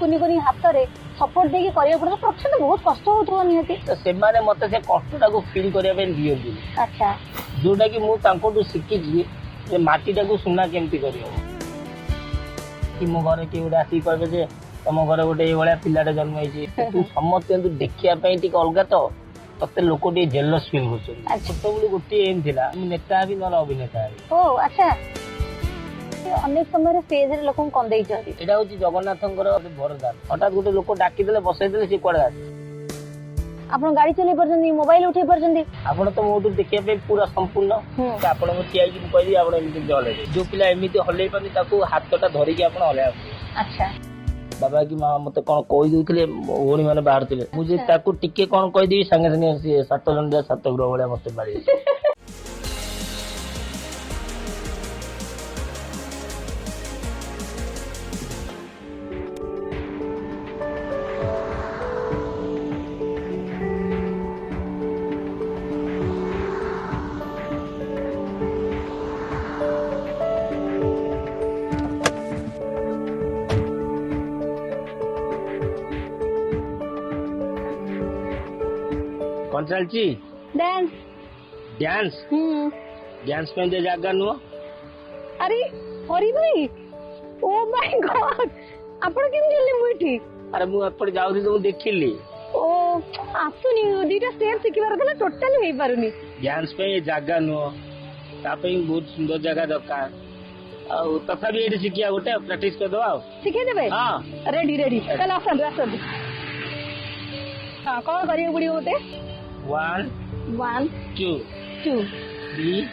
कुनी कुनी हाथ रे सपोर्ट देकी करिया पड़ो प्रथम बहुत कष्ट होतो नियति तो से माने मते से कष्टटा को फील करिया पे दियंती अच्छा जोटा कि मु तांको शिखी जे माटीटा को सुना केमती करियो कि मो घरे के उडा आसी कहबे जे तम घरे गोटे ए भलिया पिलाटे जन्म होइछि तू समस्त देखिया पई टिक अलगा तो तते लोक टे जेलस फील होछ अच्छा तो बोली गोटे एम थिला मु नेता भी न अभिनेता ओ अच्छा अनेक समय स्टेज रे लोक कंदेई जदी एटा होछि जगन्नाथंकर वरदान हठात गोटे लोक डाकी देले बसै देले से कोडा आपण गाड़ी चले परजंदी मोबाइल उठे परजंदी आपण तो मोटू देखिया पे पूरा संपूर्ण कि आपण को टियाई कि कहि आपण एमिति जले जो पिला एमिति हल्ले पानी ताको हाथटा धरि कि आपण हले अच्छा बाबा की माँ मत कौन कही दे भौणी मैंने बाहर थे मुझे ताकू टिके कौन कहीदेवी सांगे सांगे 7 जन 7 ग्रह भाया मत मारे कौन चलची डांस डांस डांस में दे जागा नु अरे हरी भाई ओ माय गॉड आपण केम जल्दी मुठी अरे मु अपन जाउरी तो देखिली ओ आसुनी दीटा स्टेप सिखिबार गला टोटली हे पारुनी डांस पे जागा नु तापे बहुत सुंदर जगह दरकार आ तथापि एठी सिखिया गोटे प्रैक्टिस कर दो सिखे देबे हां रेडी रेडी चल आसन आसन हां कौन करियो बुढ़ी होते 1 1 2 2 3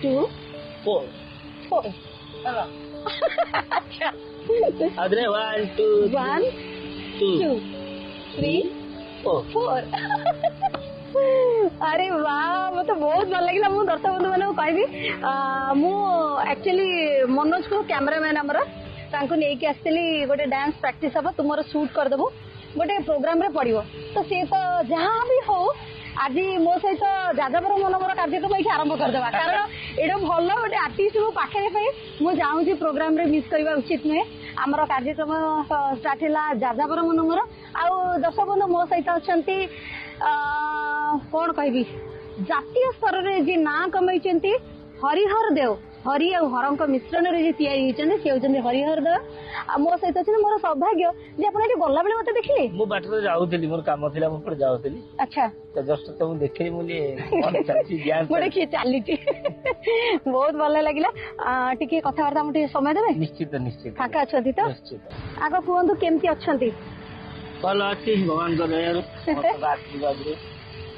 2 4 4 चला अच्छा अरे 1 2 1 2 3 4 अरे वाह मत बहुत भल लगे मु दर्शक बंधु मानक कहबी मु एक्चुअली मनोज को कैमरामैन हमर तांको नै के आस्तेली गोटे डांस प्रैक्टिस हबो तुमरो शूट कर देबो गोटे प्रोग्राम रे पड़िबो तो से तो जहां भी हो आज मो सहित जादवर मनोबर कार्यक्रम ये आरंभ करदे कारण एटा भल गोटे आर्टिस्ट को पाखे मुझे चाहूँगी प्रोग्राम रे मिस करवा उचित नुहे आमर कार्यक्रम स्टार्ट है जादवर मनोबर आउ दर्शक बंधु मो सहित अच्छा कौन कहबी जातीय स्तर में जी ना कमई हरिहर देव हरि और हर मिश्रण से हरिहर देव मो सहित अच्छे मोर सौभाग्य जे आप गला बेले मत देखिले मु बाटर जाउथली मोर काम थिला मु पर जाउथली अच्छा तो जस्ट तो मु देखिली मुली कोन चलची ज्ञान मोडे की चालीटी बहुत भल लागिला टिके कथावार्ता मु समय देबे निश्चित निश्चित फाका अछंती तो निश्चित आगो कहंतु केमती अछंती भल अछि भगवान को दयारु बात बाजरे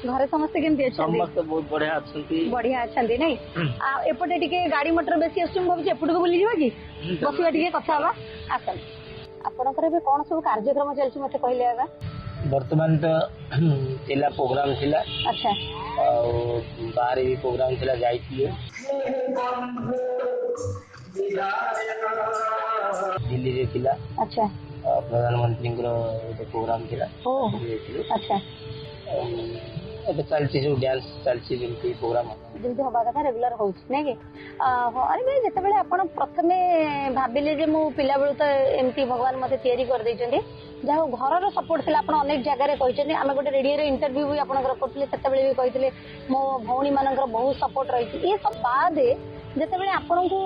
घरे समस्त केमती अछंती समस्त बहुत बढ़िया अछंती बढ़िया अछंती नै आ एपटे टिके गाड़ी मोटर बेसी असुम भाबी एपटे को बुली जीवा की बसिवा टिके कथा हवा आसन आपनकर बे कोन सब कार्यक्रम चलछि मते कहले आबा वर्तमान तो तिला प्रोग्राम थिला अच्छा और बाहर भी प्रोग्राम थिला जाइतिए दिल्ली रे थिला अच्छा प्रधानमंत्री प्रोग्राम थिला ओ अच्छा ଏବେ ଚାଲିଛି ସବୁ ଡ୍ୟାନ୍ସ ଚାଲିଛି ଯେମିତି ପ୍ରୋଗ୍ରାମ ଯେମିତି ହବା କଥା ରେଗୁଲାର ହଉଛି ନାଇଁ କି ଆରେ ଭାଇ ଯେତେବେଳେ ଆପଣ ପ୍ରଥମେ ଭାବିଲେ ଯେ ମୁଁ ପିଲାବେଳୁ ତ ଏମିତି ଭଗବାନ ମତେ ତିଆରି କରିଦେଇଛନ୍ତି ଯାହା ହଉ ଘରର ସପୋର୍ଟ ଥିଲା ଆପଣ ଅନେକ ଜାଗାରେ କହିଛନ୍ତି ଆମେ ଗୋଟେ ରେଡିଓରେ ଇଣ୍ଟରଭ୍ୟୁ ବି ଆପଣଙ୍କର କରୁଥିଲେ ସେତେବେଳେ ବି କହିଥିଲେ ମୋ ଭଉଣୀ ମାନଙ୍କର ବହୁତ ସପୋର୍ଟ ରହିଛି ଏ ସବୁ ବାଦେ ଯେତେବେଳେ ଆପଣଙ୍କୁ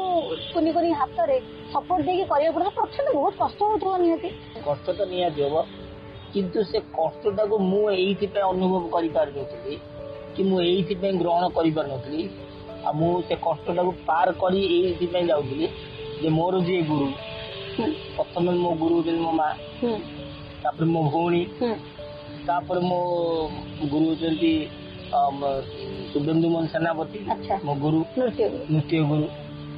କୁନି କୁନି ହାତରେ ସପୋର୍ଟ ଦେଇକି କରିବାକୁ ପଡିବ ପ୍ରଥମେ ବହୁତ କଷ୍ଟ ହଉଥିବ ନିହାତି କଷ୍ଟ ତ ନିହାତି ହବ किंतु से कष्टा को मुझे अनुभव करी कि मुझे ग्रहण करी से कष्टा को पार करी जाऊँगी जे मोर जी गुरु प्रथम मो गुरु मो माँ तापर मो भौणी तापर मो गुरु शुभेन्दु मोहन सेनापति मो गुरु नृत्य गुरु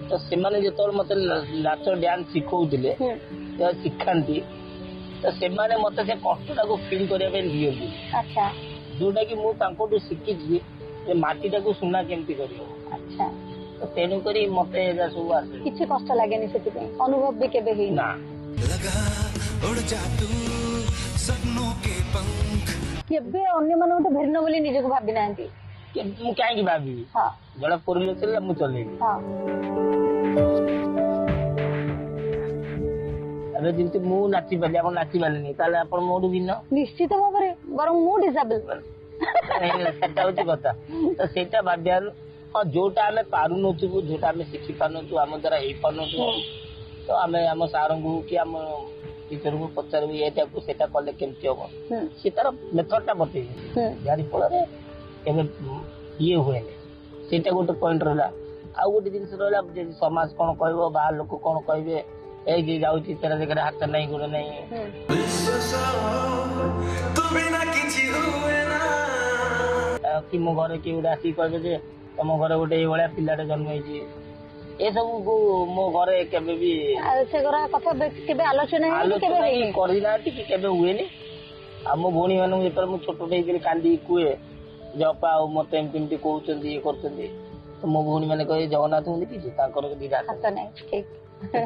तो से जो मत नाच डांस शिखौले शिखाती तो से माने मते से कष्टटा को फील करिया पे दियंती अच्छा जोटा कि मु तांको शिखी जे माटीटा को सुना केमती करियो अच्छा तो तेनु करी मते एजा सब आसे किछि कष्ट लागेनी सेति पे अनुभव भी केबे हेई ना लगा उड़ जा तू सपनों के पंख केबे अन्य मानन तो भेरनो बोली निजे को भाबी नांती कि मु काहे की भाबी हां जड़ा पुरले चला मु चलेबी हां ଏବେ ଯେମିତି ମୁଁ ନାଚି ପାରିଲି ଆପଣ ନାଚି ପାରିଲେନି ତାହେଲେ ଆପଣ ମୋଠୁ ଭିନ୍ନ ନିଶ୍ଚିତ ଭାବରେ ବରଂ ମୁଁ ଡିସାବଲ ସେଟା ହଉଛି କଥା। ତ ସେଇଟା ଭାବିବାରୁ ହଁ ଯୋଉଟା ଆମେ ପାରୁନଥିବୁ ଯୋଉଟା ଆମେ ଶିଖି ପାରୁନଥିବୁ ଆମ ଦ୍ୱାରା ହେଇପାରୁନଥିବ ତ ଆମେ ଆମ ସାରଙ୍କୁ କି ଆମ ଟିଚରଙ୍କୁ ପଚାରିବୁ ଏଇଟାକୁ ସେଇଟା କଲେ କେମିତି ହବ ସେ ତାର ମେଥଡ ଟା ବତେଇବେ ଯାରି ଫଳରେ କେବେ ଇଏ ହୁଏନି। ସେଇଟା ଗୋଟେ ପଏଣ୍ଟ ରହିଲା। ଆଉ ଗୋଟେ ଜିନିଷ ରହିଲା ଯଦି ସମାଜ କଣ କହିବ ବାହାର ଲୋକ କଣ କହିବେ ଏଇ ଯେ ଯାଉଛି ତେରା ଜାଗାରେ ହାତ ନାହିଁ ଗୋଡ ନାହିଁ କି ମୋ ଘରେ କିଏ ଗୋଟେ ଆସିକି କହିବେ ଯେ ତମ ଘରେ ଗୋଟେ ଏଇଭଳିଆ ପିଲାଟେ ଜନ୍ମ ହେଇଛି ଏସବୁକୁ ମୋ ଘରେ କେବେ ବି ସେଗୁରା କଥା କେବେ ଆଲୋଚନା କରିନାହାନ୍ତି କି କେବେ ହୁଏନି। ଆଉ ମୋ ଭଉଣୀ ମାନଙ୍କୁ ଯେତେବେଳେ ମୁଁ ଛୋଟ ହେଇକରି କାନ୍ଦି କୁହେ ଯେ ଅପା ଆଉ ମତେ ଏମିତି ଏମିତି କହୁଛନ୍ତି ଇଏ କରୁଛନ୍ତି ତ ମୋ ଭଉଣୀ ମାନେ କହେ ଜଗନ୍ନାଥଙ୍କୁ ଦେଖିଛୁ ତାଙ୍କର ଦିଟା ହାତ ନାହିଁ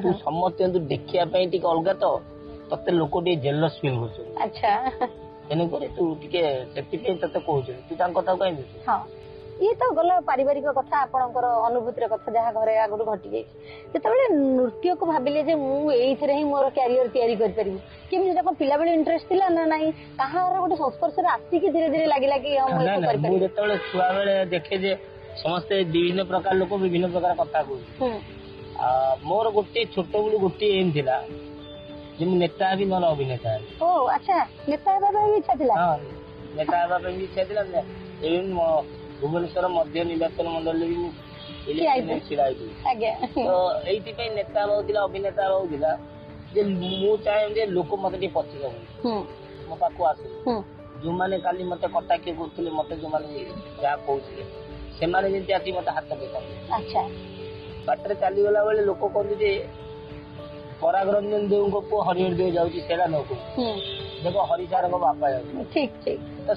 ତୁ ସମସ୍ତଙ୍କୁ ଦେଖିବା ପାଇଁ ଟିକେ ଅଲଗା ତ ତତେ ଲୋକ ଟିକେ ଜେଲସ୍ ଫିଲ୍ କରୁଛନ୍ତି। ଆଚ୍ଛା ତେଣୁକରି ତୁ ଟିକେ ସେଥିପାଇଁ ତତେ କହୁଛନ୍ତି ତୁ ତାଙ୍କ କଥା କାହିଁ ବୁଝୁ। ଇଏ ତ ଗଲା ପାରିବାରିକ କଥା ଆପଣଙ୍କର ଅନୁଭୂତିର କଥା ଯାହା ଘରେ ଆଗରୁ ଘଟି ଯାଇଛି। ଯେତେବେଳେ ନୃତ୍ୟକୁ ଭାବିଲେ ଯେ ମୁଁ ଏଇଥିରେ ହିଁ ମୋର କ୍ୟାରିୟର ତିଆରି କରିପାରିବି କେମିତି ସେଟା କଣ ପିଲାବେଳେ ଇଣ୍ଟରେଷ୍ଟ ଥିଲା ନା ନାଇଁ କାହାର ଗୋଟେ ସଂସ୍ପର୍ଶରେ ଆସିକି ଧୀରେ ଧୀରେ ଲାଗିଲା କି ମୁଁ ଯେତେବେଳେ ଛୁଆ ବେଳେ ଦେଖେ ଯେ ସମସ୍ତେ ବିଭିନ୍ନ ପ୍ରକାର ଲୋକ ବିଭିନ୍ନ ପ୍ରକାର କଥା କହୁଛନ୍ତି ମୋର ଗୋଟେ ଛୋଟ ବେଳୁ ଗୋଟିଏ ଏମ୍ ଥିଲା ଯେ ମୁଁ ନେତା ହେବି ନହେଲେ ଅଭିନେତା ହେବି। ଓ ଆଚ୍ଛା ନେତା ହେବା ପାଇଁ ବି ଇଚ୍ଛା ଥିଲା। ହଁ ନେତା ହେବା ପାଇଁ ବି ଇଚ୍ଛା ଥିଲା ଭୁବନେଶ୍ୱର ମଧ୍ୟ ନିର୍ବାଚନ ମଣ୍ଡଳୀରେ ବି ମୁଁ ଛିଡା ହେଇଥିଲି ତ ଏଇଥିପାଇଁ ନେତା ହବାକୁ ଥିଲା ଅଭିନେତା ହବାକୁ ଥିଲା ଯେ ମୁଁ ଚାହେଁ ଯେ ଲୋକ ମତେ ଟିକେ ପଛିଯାଉ ମୋ ପାଖକୁ ଆସୁ ଯୋଉମାନେ କାଲି ମତେ କଟାକ୍ଷ କରୁଥିଲେ ମତେ ଯୋଉମାନେ ଯାହା କହୁଥିଲେ ସେମାନେ ଯେମିତି ଆସି ମତେ ହାତ ଟେକନ୍ତି। ବାଟରେ ଚାଲିଗଲା ବେଳେ ଲୋକ କହନ୍ତି ଯେ ପରାଗ ରଞ୍ଜନ ଦେଉଙ୍କ ପୁଅ ହରିହର ଦେଉ ଯାଉଛି ସେଇଟା ନ କହୁ ଦେଖ ହରି ସାରଙ୍କ ବାପା ଯାଉଛି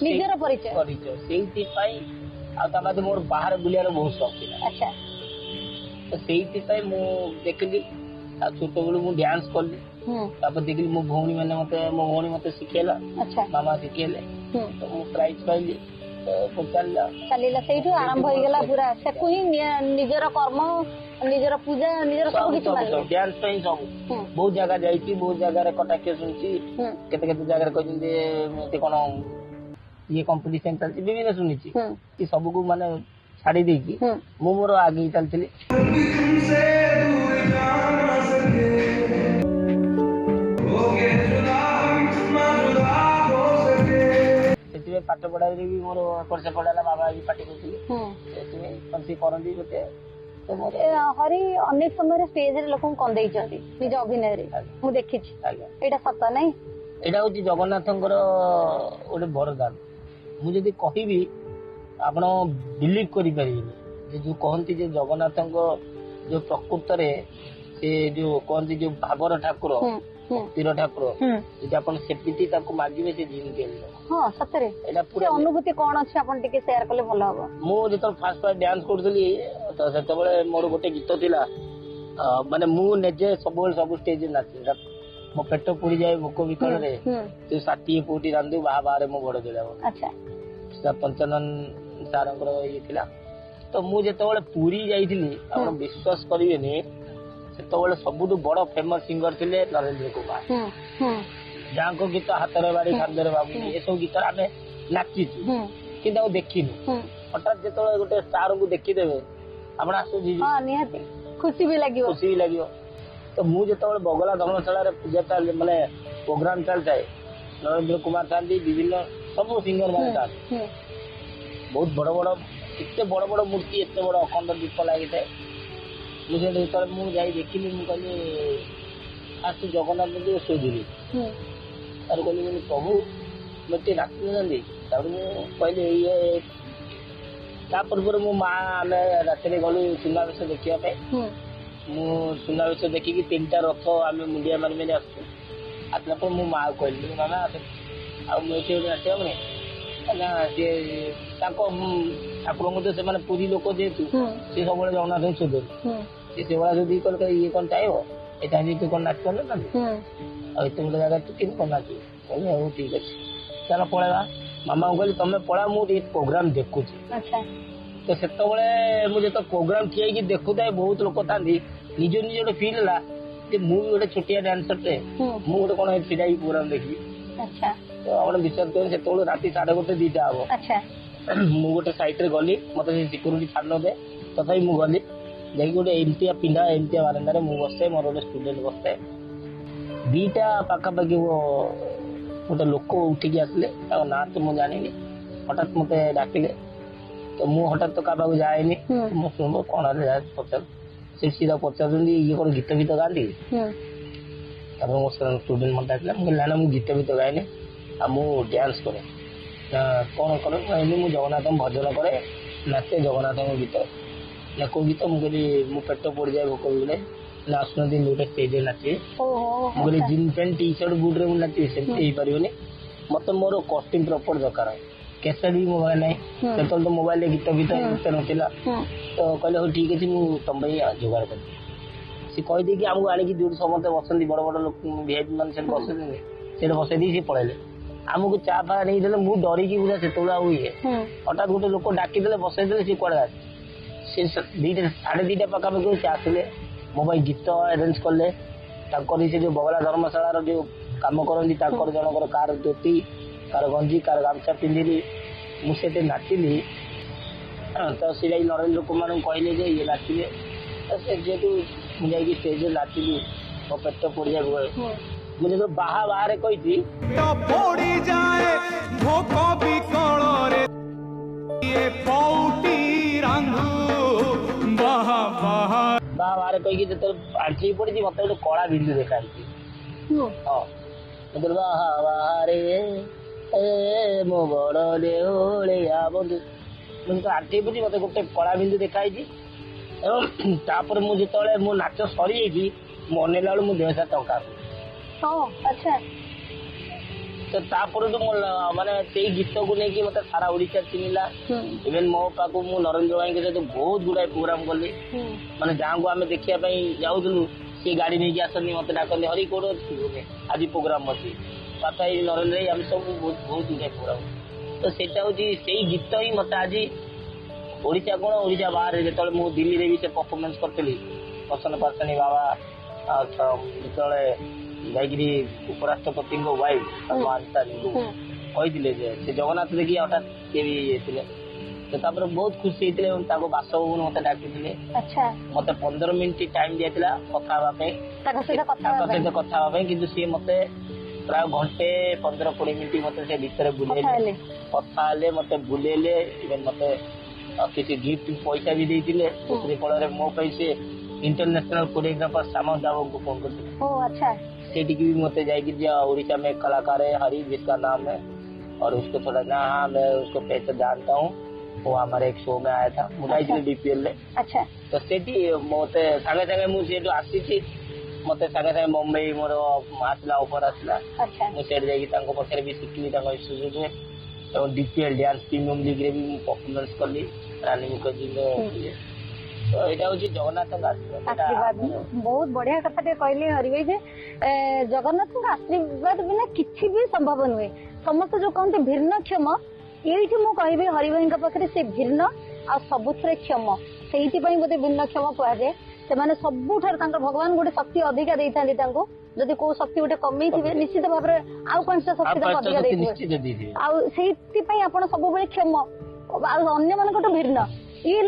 ନିଜର ପରିଚୟ ସେଇଥିପାଇଁ ଆଉ ତା ବାଦ ମୋର ବାହାରେ ବୁଲିବାର ବହୁତ ଶখ ଥିଲା ତ ସେଇଥିପାଇଁ ମୁଁ ଦେଖିଲି ଆଉ ଛୋଟବେଳୁ ମୁଁ ଡ୍ୟାନ୍ସ କଲି ତାପରେ ଦେଖିଲି ମୋ ଭଉଣୀ ମତେ ଶିଖେଇଲା ମାମା ଶିଖେଇଲେ ତ ମୁଁ ପ୍ରାଇଜ ପାଇଲି ଚାଲିଲା ସେଇଠୁ ଆରମ୍ଭ ହେଇଗଲା ପୁରା ସେକୁ ହିଁ ନିଜର କର୍ମ ନିଜର ପୂଜା ନିଜର ସବୁ କିଛି ଡ୍ୟାନ୍ସ ପାଇଁ ସବୁ ବହୁତ ଜାଗା ଯାଇଛି ବହୁତ ଜାଗାରେ କଟାକ୍ଷ ଶୁଣିଛି କେତେ କେତେ ଜାଗାରେ କହିଛନ୍ତି ଏମିତି କଣ ଇଏ କମ୍ପିଟିସନ ଚାଲିଛି ବିଭିନ୍ନ ଶୁଣିଛି କି ସବୁକୁ ମାନେ ଛାଡି ଦେଇକି ମୁଁ ମୋର ଆଗେଇ ଚାଲିଥିଲି। ସେଥିପାଇଁ ପାଠ ପଢାରେ ବି ମୋର ଏପଟ ସେପଟ ହେଲା ବାବା ବି ପାଟି କରୁଥିଲେ ସେଥିପାଇଁ କରନ୍ତି ଗୋଟେ ହରି ଅନେକ ସମୟରେ ଷ୍ଟେଜରେ ଲୋକଙ୍କୁ କନ୍ଦେଇଛନ୍ତି ନିଜ ଅଭିନୟରେ ମୁଁ ଦେଖିଛି ଏଇଟା ସତ ନାଇଁ ଏଇଟା ହଉଛି ଜଗନ୍ନାଥଙ୍କର ଗୋଟେ ବରଦାନ। ମୁଁ ଯଦି କହିବି ଆପଣ ବିଲିଭ କରିପାରିବେନି ଯେ ଯୋଉ କହନ୍ତି ଯେ ଜଗନ୍ନାଥଙ୍କ ଯୋଉ ପ୍ରକୃତରେ ସେ ଯୋଉ କହନ୍ତି ଯୋଉ ଭାବର ଠାକୁର ଭକ୍ତିର ଠାକୁର ଯଦି ଆପଣ ସେମିତି ତାଙ୍କୁ ମାଗିବେ ସେ ଜିନିଷ ସତରେ ଏଇଟା ପୁରା ଅନୁଭୂତି କଣ ଅଛି ଆପଣ ଟିକେ ସେୟାର କଲେ ଭଲ ହବ। ମୁଁ ଯେତେବେଳେ ଫାଷ୍ଟ ଡ୍ୟାନ୍ସ କରୁଥିଲି ତ ସେତେବେଳେ ମୋର ଗୋଟେ ଗୀତ ଥିଲା ମାନେ ମୁଁ ନିଜେ ସବୁବେଳେ ସବୁ ଷ୍ଟେଜରେ ନାଚେ ମୋ ପେଟ ପୁଡିଯାଏ ଭୋକ ବିକଳରେ ସେ 60 କୋଟି ରାନ୍ଧୁ ବାହା ବାହାରେ ମୋ ବଡ ଦେଲା ପଞ୍ଚାନନ ସାରଙ୍କର ଇଏ ଥିଲା। ତ ମୁଁ ଯେତେବେଳେ ପୁରୀ ଯାଇଥିଲି ଆପଣ ବିଶ୍ୱାସ କରିବେନି ସେତେବେଳେ ସବୁଠୁ ବଡ ଫେମସ ସିଙ୍ଗର ଥିଲେ ନରେନ୍ଦ୍ର କୁମାର ଯାହାଙ୍କ ଗୀତ ହାତରେ ବାଡି ଖାନ୍ଦରେ ବାବୁନି ଏସବୁ ଗୀତରେ ଆମେ ନାଚିଛୁ କିନ୍ତୁ ଆଉ ଦେଖିନୁ। ହଠାତ୍ ଯେତେବେଳେ ଗୋଟେ ଷ୍ଟାରଙ୍କୁ ଦେଖିଦେବେ ଆପଣ ଆସୁଛି ନିହାତି ଖୁସି ବି ଲାଗିବ। ତ ମୁଁ ଯେତେବେଳେ ବଗଲା ଧର୍ମଶାଳାରେ ପୂଜା ମାନେ ପ୍ରୋଗ୍ରାମ ଚାଲିଥାଏ ନରେନ୍ଦ୍ର କୁମାର ଥାନ୍ତି ବିଭିନ୍ନ ସବୁ ସିଙ୍ଗର ମାନେ ଥାନ୍ତି ବହୁତ ବଡ ବଡ ଏତେ ବଡ ବଡ ମୂର୍ତ୍ତି ଏତେ ବଡ ଅଖଣ୍ଡ ଦୀପ ଲାଗିଥାଏ। ମୁଁ ସେଠି ଯେତେବେଳେ ମୁଁ ଯାଇ ଦେଖିଲି ମୁଁ କହିଲି ଫାଷ୍ଟ ଜଗନ୍ନାଥଙ୍କୁ ଶୋଧିଲି ତାର କହିଲି ପ୍ରଭୁ ମୋତେ ନାଚୁଛନ୍ତି ତାପରେ ମୁଁ କହିଲି ଇଏ ତା ପୂର୍ବରୁ ମୋ ମା ଆମେ ରାତିରେ ଗଲୁ ସୁନାବେଶ ଦେଖିବା ପାଇଁ ମୁଁ ସୁନାବେଶ ଦେଖିକି 3ଟା ରଥ ଆମେ ମୁଣ୍ଡିଆ ମାରି ମାରି ଆସୁଛୁ ଆସିଲା ପରେ ମୋ ମାଆକୁ କହିଲି ମାମା ଆଉ ମୁଁ ଏଠି ଗୋଟେ ନାଚିବା ମାନେ ନା ସିଏ ତାଙ୍କ ଠାକୁରଙ୍କୁ ତ ସେମାନେ ପୁରୀ ଲୋକ ଯେହେତୁ ସେ ସବୁବେଳେ ଜଗନ୍ନାଥଙ୍କୁ ଶୋଧନ୍ତି ସେ ସେଭଳିଆ ଯଦି କହିଲେ ଇଏ କଣ ଚାହିଁବ ଏଇଟା ତୁ କଣ ନାଚି ପାରୁନାହାନ୍ତି ଆଉ ଏତେ ଗୋଟେ ଜାଗାରେ ତୁ କେମିତି କଣ ନାଚିବୁ କହିଲେ ହଉ ଠିକ ଅଛି ଚାଲ ପଳେଇବା। ମାମାଙ୍କୁ କହିଲି ତମେ ପଳା ମୁଁ ଟିକେ ପ୍ରୋଗ୍ରାମ ଦେଖୁଛି। ତ ସେତେବେଳେ ମୁଁ ଯେତେବେଳେ ପ୍ରୋଗ୍ରାମ ଠିଆ ହେଇକି ଦେଖୁଥାଏ ବହୁତ ଲୋକ ଥାନ୍ତି ନିଜ ଗୋଟେ ଫିଲ୍ ହେଲା ଯେ ମୁଁ ବି ଗୋଟେ ଛୋଟିଆ ଡ୍ୟାନ୍ସରଟେ ମୁଁ ଗୋଟେ କଣ ଛିଡା ହେଇକି ପ୍ରୋଗ୍ରାମ ଦେଖିବି। ଆଚ୍ଛା ତ ଆପଣ ବିଶ୍ୱାସ କରିବେ ସେତେବେଳେ ରାତି 1:30 2ଟା ହବ। ଆଚ୍ଛା ମୁଁ ଗୋଟେ ସାଇଡରେ ଗଲି, ମତେ ସେ ସିକ୍ୟୁରିଟି ଛାଡି ନଦେ, ତଥାପି ମୁଁ ଗଲି ଯାଇକି ଗୋଟେ ଏମିତିଆ ପିନ୍ଧା ଏମିତିଆ ବାରଣ୍ଡାରେ ମୁଁ ବସେ, ମୋର ଗୋଟେ ଷ୍ଟୁଡେଣ୍ଟ ବସେ। 2ଟା ପାଖାପାଖି ଗୋଟେ ଲୋକ ଉଠିକି ଆସିଲେ, ତାଙ୍କ ନାଁ ତ ମୁଁ ଜାଣିନି, ହଠାତ୍ ମତେ ଡାକିଲେ। ତ ମୁଁ ହଠାତ୍ ତ କାହା ପାଖକୁ ଯାଏନି, ମୁଁ ଶୁଣିବ କଣ ହେଲେ ପଚାର, ସେ ସିଧା ପଚାରୁଛନ୍ତି ଇଏ କଣ ଗୀତ ଫୀତ ଗାଆନ୍ତି? ତାପରେ ମୋ ଷ୍ଟୁଡେଣ୍ଟ ମତେ ଡାକିଲା, ମୁଁ କହିଲି ନା ମୁଁ ଗୀତ ଫୀତ ଗାଏନି, ଆଉ ମୁଁ ଡ୍ୟାନ୍ସ କରେ। ନା କଣ କରେ? ମୁଁ ଜଗନ୍ନାଥଙ୍କ ଭଜନ କରେ, ନାଚେ ଜଗନ୍ନାଥଙ୍କ ଗୀତ। ନା କୋଉ ଗୀତ? ମୁଁ କହିଲି ମୁଁ ପେଟ ପୋଡ଼ିଯାଏ ଭୋକ ବିଲେ, ନା ଆସୁନାହାନ୍ତି ଗୋଟେ ଷ୍ଟେଜରେ ନାଚିବେ। ମୁଁ କହିଲି ଜିନ୍ ପ୍ୟାଣ୍ଟ ଟି ସାର୍ଟ ବୁଟରେ ମୁଁ ନାଚିବି, ସେମିତି ହେଇପାରିବନି, ମତେ ମୋର କଷ୍ଟ୍ୟୁମ ପ୍ରପର ଦରକାର। କ୍ୟାସେଟ୍ ବି ମୋ ପାଖରେ ନାହିଁ, ସେତେବେଳେ ତ ମୋବାଇଲରେ ଗୀତ ଏତେ ନଥିଲା। ତ କହିଲେ ହଉ ଠିକ ଅଛି, ମୁଁ ତମ ପାଇଁ ଯୋଗାଡ଼ କରିବି। ସେ କହିଦେଇକି ଆମକୁ ଆଣିକି ଯୋଉଠି ସମସ୍ତେ ବସନ୍ତି ବଡ ବଡ ଲୋକ ଭିଆଇପି ମାନେ ସେଠି ବସେଇଛନ୍ତି, ସେଠି ବସେଇ ଦେଇକି ସେ ପଳେଇଲେ। ଆମକୁ ଚା ଫା ନେଇକି ଦେଲେ, ମୁଁ ଡରିକି ପୁରା ସେତେବେଳେ ଆଉ ଇଏ ହଠାତ୍ ଗୋଟେ ଲୋକ ଡାକିଦେଲେ ବସେଇଦେଲେ, ସେ କୁଆଡେ ଗଲେ? ସେ 2:30 ପାଖାପାଖି ସେ ଆସିଲେ, ମୋ ପାଇଁ ଗୀତ ଆରେଞ୍ଜ କଲେ। ତାଙ୍କର ସେ ଯୋଉ ବଗଲା ଧର୍ମଶାଳାର ଯୋଉ କାମ କରନ୍ତି, ତାଙ୍କର ଜଣଙ୍କର କାର ଧୋତି, କାର ଗଞ୍ଜି, କାର ଗାମୁଛା ପିନ୍ଧିଲି, ମୁଁ ସେଠି ନାଚିଲି। ତ ସେ ଯାଇ ନରେନ୍ଦ୍ର କୁମାରଙ୍କୁ କହିଲେ ଯେ ଇଏ ନାଚିଲେ। ତ ସେ ଯେହେତୁ ମୁଁ ଯାଇକି ଷ୍ଟେଜରେ ନାଚିଲି, ମୋ ପେଟ ପୋଡ଼ିଯାଏ। ମୁଁ ଯେତେବେଳେ ବାହାରେ କହିଛି ପୋଡ଼ିଯାଏ ଭୋକ ବିକଳରେ ବାହାରେ କହିକି ଯେତେବେଳେ ଆଣ୍ଠିକି ପଡିଛି, ମତେ ଗୋଟେ କଳା ବିନ୍ଦୁ ଦେଖାଯାଇଛି। ହଁ ଯେତେବେଳେ ବାହାରେ ମୋ ବଡ ଦେଉଳିଆ ବନ୍ଧୁ, ମୁଁ ଯେତେବେଳେ ଆଣ୍ଠିକି ପଡିଛି ମତେ ଗୋଟେ କଳା ବିନ୍ଦୁ ଦେଖାଯାଇଛି। ଏବଂ ତାପରେ ମୁଁ ଯେତେବେଳେ ମୋ ନାଚ ସରିଯାଇଛି, ମୁଁ ଅନେଇଲା ବେଳକୁ ମୋ ଦେହ ସାରା ଟଙ୍କା। ଆଚ୍ଛା ତ ତାପରଠୁ ମୁଁ ମାନେ ସେଇ ଗୀତକୁ ନେଇକି ମତେ ସାରା ଓଡିଶା ଚିହ୍ନିଲା। ଇଭେନ୍ ମୋ ପାଖକୁ ମୁଁ ନରେନ୍ଦ୍ର ଭାଇଙ୍କ ସହିତ ବହୁତ ଗୁଡାଏ ପ୍ରୋଗ୍ରାମ କଲି। ମାନେ ଗାଁକୁ ଆମେ ଦେଖିବା ପାଇଁ ଯାଉଥିଲୁ, ସେ ଗାଡି ନେଇକି ଆସନ୍ତି, ମତେ ଡାକନ୍ତି, ହରି କୋଉଠି ଅଛି, ଆଜି ପ୍ରୋଗ୍ରାମ ଅଛି, ବାପା ଏଇ ନରେନ୍ଦ୍ର ଭାଇ, ଆମେ ସବୁ ବହୁତ ଗୁଡାଏ ପ୍ରୋଗ୍ରାମ। ତ ସେଇଟା ହଉଛି ସେଇ ଗୀତ ହିଁ ମତେ ଆଜି ଓଡିଶା କଣ ଓଡିଶା ବାହାରେ, ଯେତେବେଳେ ମୁଁ ଦିଲ୍ଲୀରେ ବି ସେ ପରଫର୍ମାନ୍ସ କରିଥିଲି, ପ୍ରସନ୍ନ ପାତଶାଣୀ ବାବା ଯେତେବେଳେ ଯାଇକିରି ଉପରାଷ୍ଟ୍ରପତିଙ୍କ ୱାଇଫ କହିଥିଲେ ଯେ ସେ ଜଗନ୍ନାଥ ଦେଖି ହଠାତ୍ କିଏ ବି ହେଇଥିଲେ। ତ ତାପରେ ବହୁତ ଖୁସି ହେଇଥିଲେ ଏବଂ ତାଙ୍କ ବାସଭବନ ମତେ ଡାକିଥିଲେ। ମତେ 15 ମିନିଟ୍ ଟାଇମ ଦିଆଥିଲା କଥା ହେବା ପାଇଁ, ତାଙ୍କ ସହିତ କଥା ହେବା ପାଇଁ, କିନ୍ତୁ ସିଏ ମତେ ପ୍ରାୟ ଘଣ୍ଟେ 15-20 ମିନିଟ୍ ମତେ ସେ ଭିତରେ ବୁଲେଇଲେ, କଥା ହେଲେ, ମତେ ବୁଲେଇଲେ। ଇଭେନ୍ ମତେ କିଛି ଗିଫ୍ଟ ପଇସା ବି ଦେଇଥିଲେ। ସେ ଫଳରେ ମୋ ପାଇଁ ସେ इंटरनेशनल कोरियोग्राफर सामंत बाबू को फोन करते। सेठी भी मत जाएगी उड़ीसा में कलाकार है हरी जिसका नाम है और उसको थोड़ा ना हाँ मैं उसको पैसे जानता हूँ, वो हमारे एक शो में आया था मुझे डीपीएल में। अच्छा तो सेठी मत सागे सागे मुझे आसी मत सागे सागे मुंबई मोर आसला ऑफर आसला मुझे जाकि पाखे भी शिखली इंस्टीट्यूट में डीपीएल डांस प्रीमियम लीग रे भी परफॉर्मेंस कली रानी मुखर्जी में। तो यहाँ हूँ जगन्नाथ आशीर्वाद बहुत बढ़िया कथा कहले हरि भाई जे जगन्नाथ आशीर्वाद बिना किसी भी संभव नुहे। समस्त जो कहते भिन्नक्षम ये कहि हरि भाई पाखे से भिन्न आ सबुथ क्षम से बोधे भिन्नक्षम कहुए से सबुठ भगवान गोटे शक्ति अधिका जदि को शक्ति गोटे कमे थे निश्चित भाव में आउ 5टा शक्ति अधिका आप सब क्षम अन्य मान भिन्न ये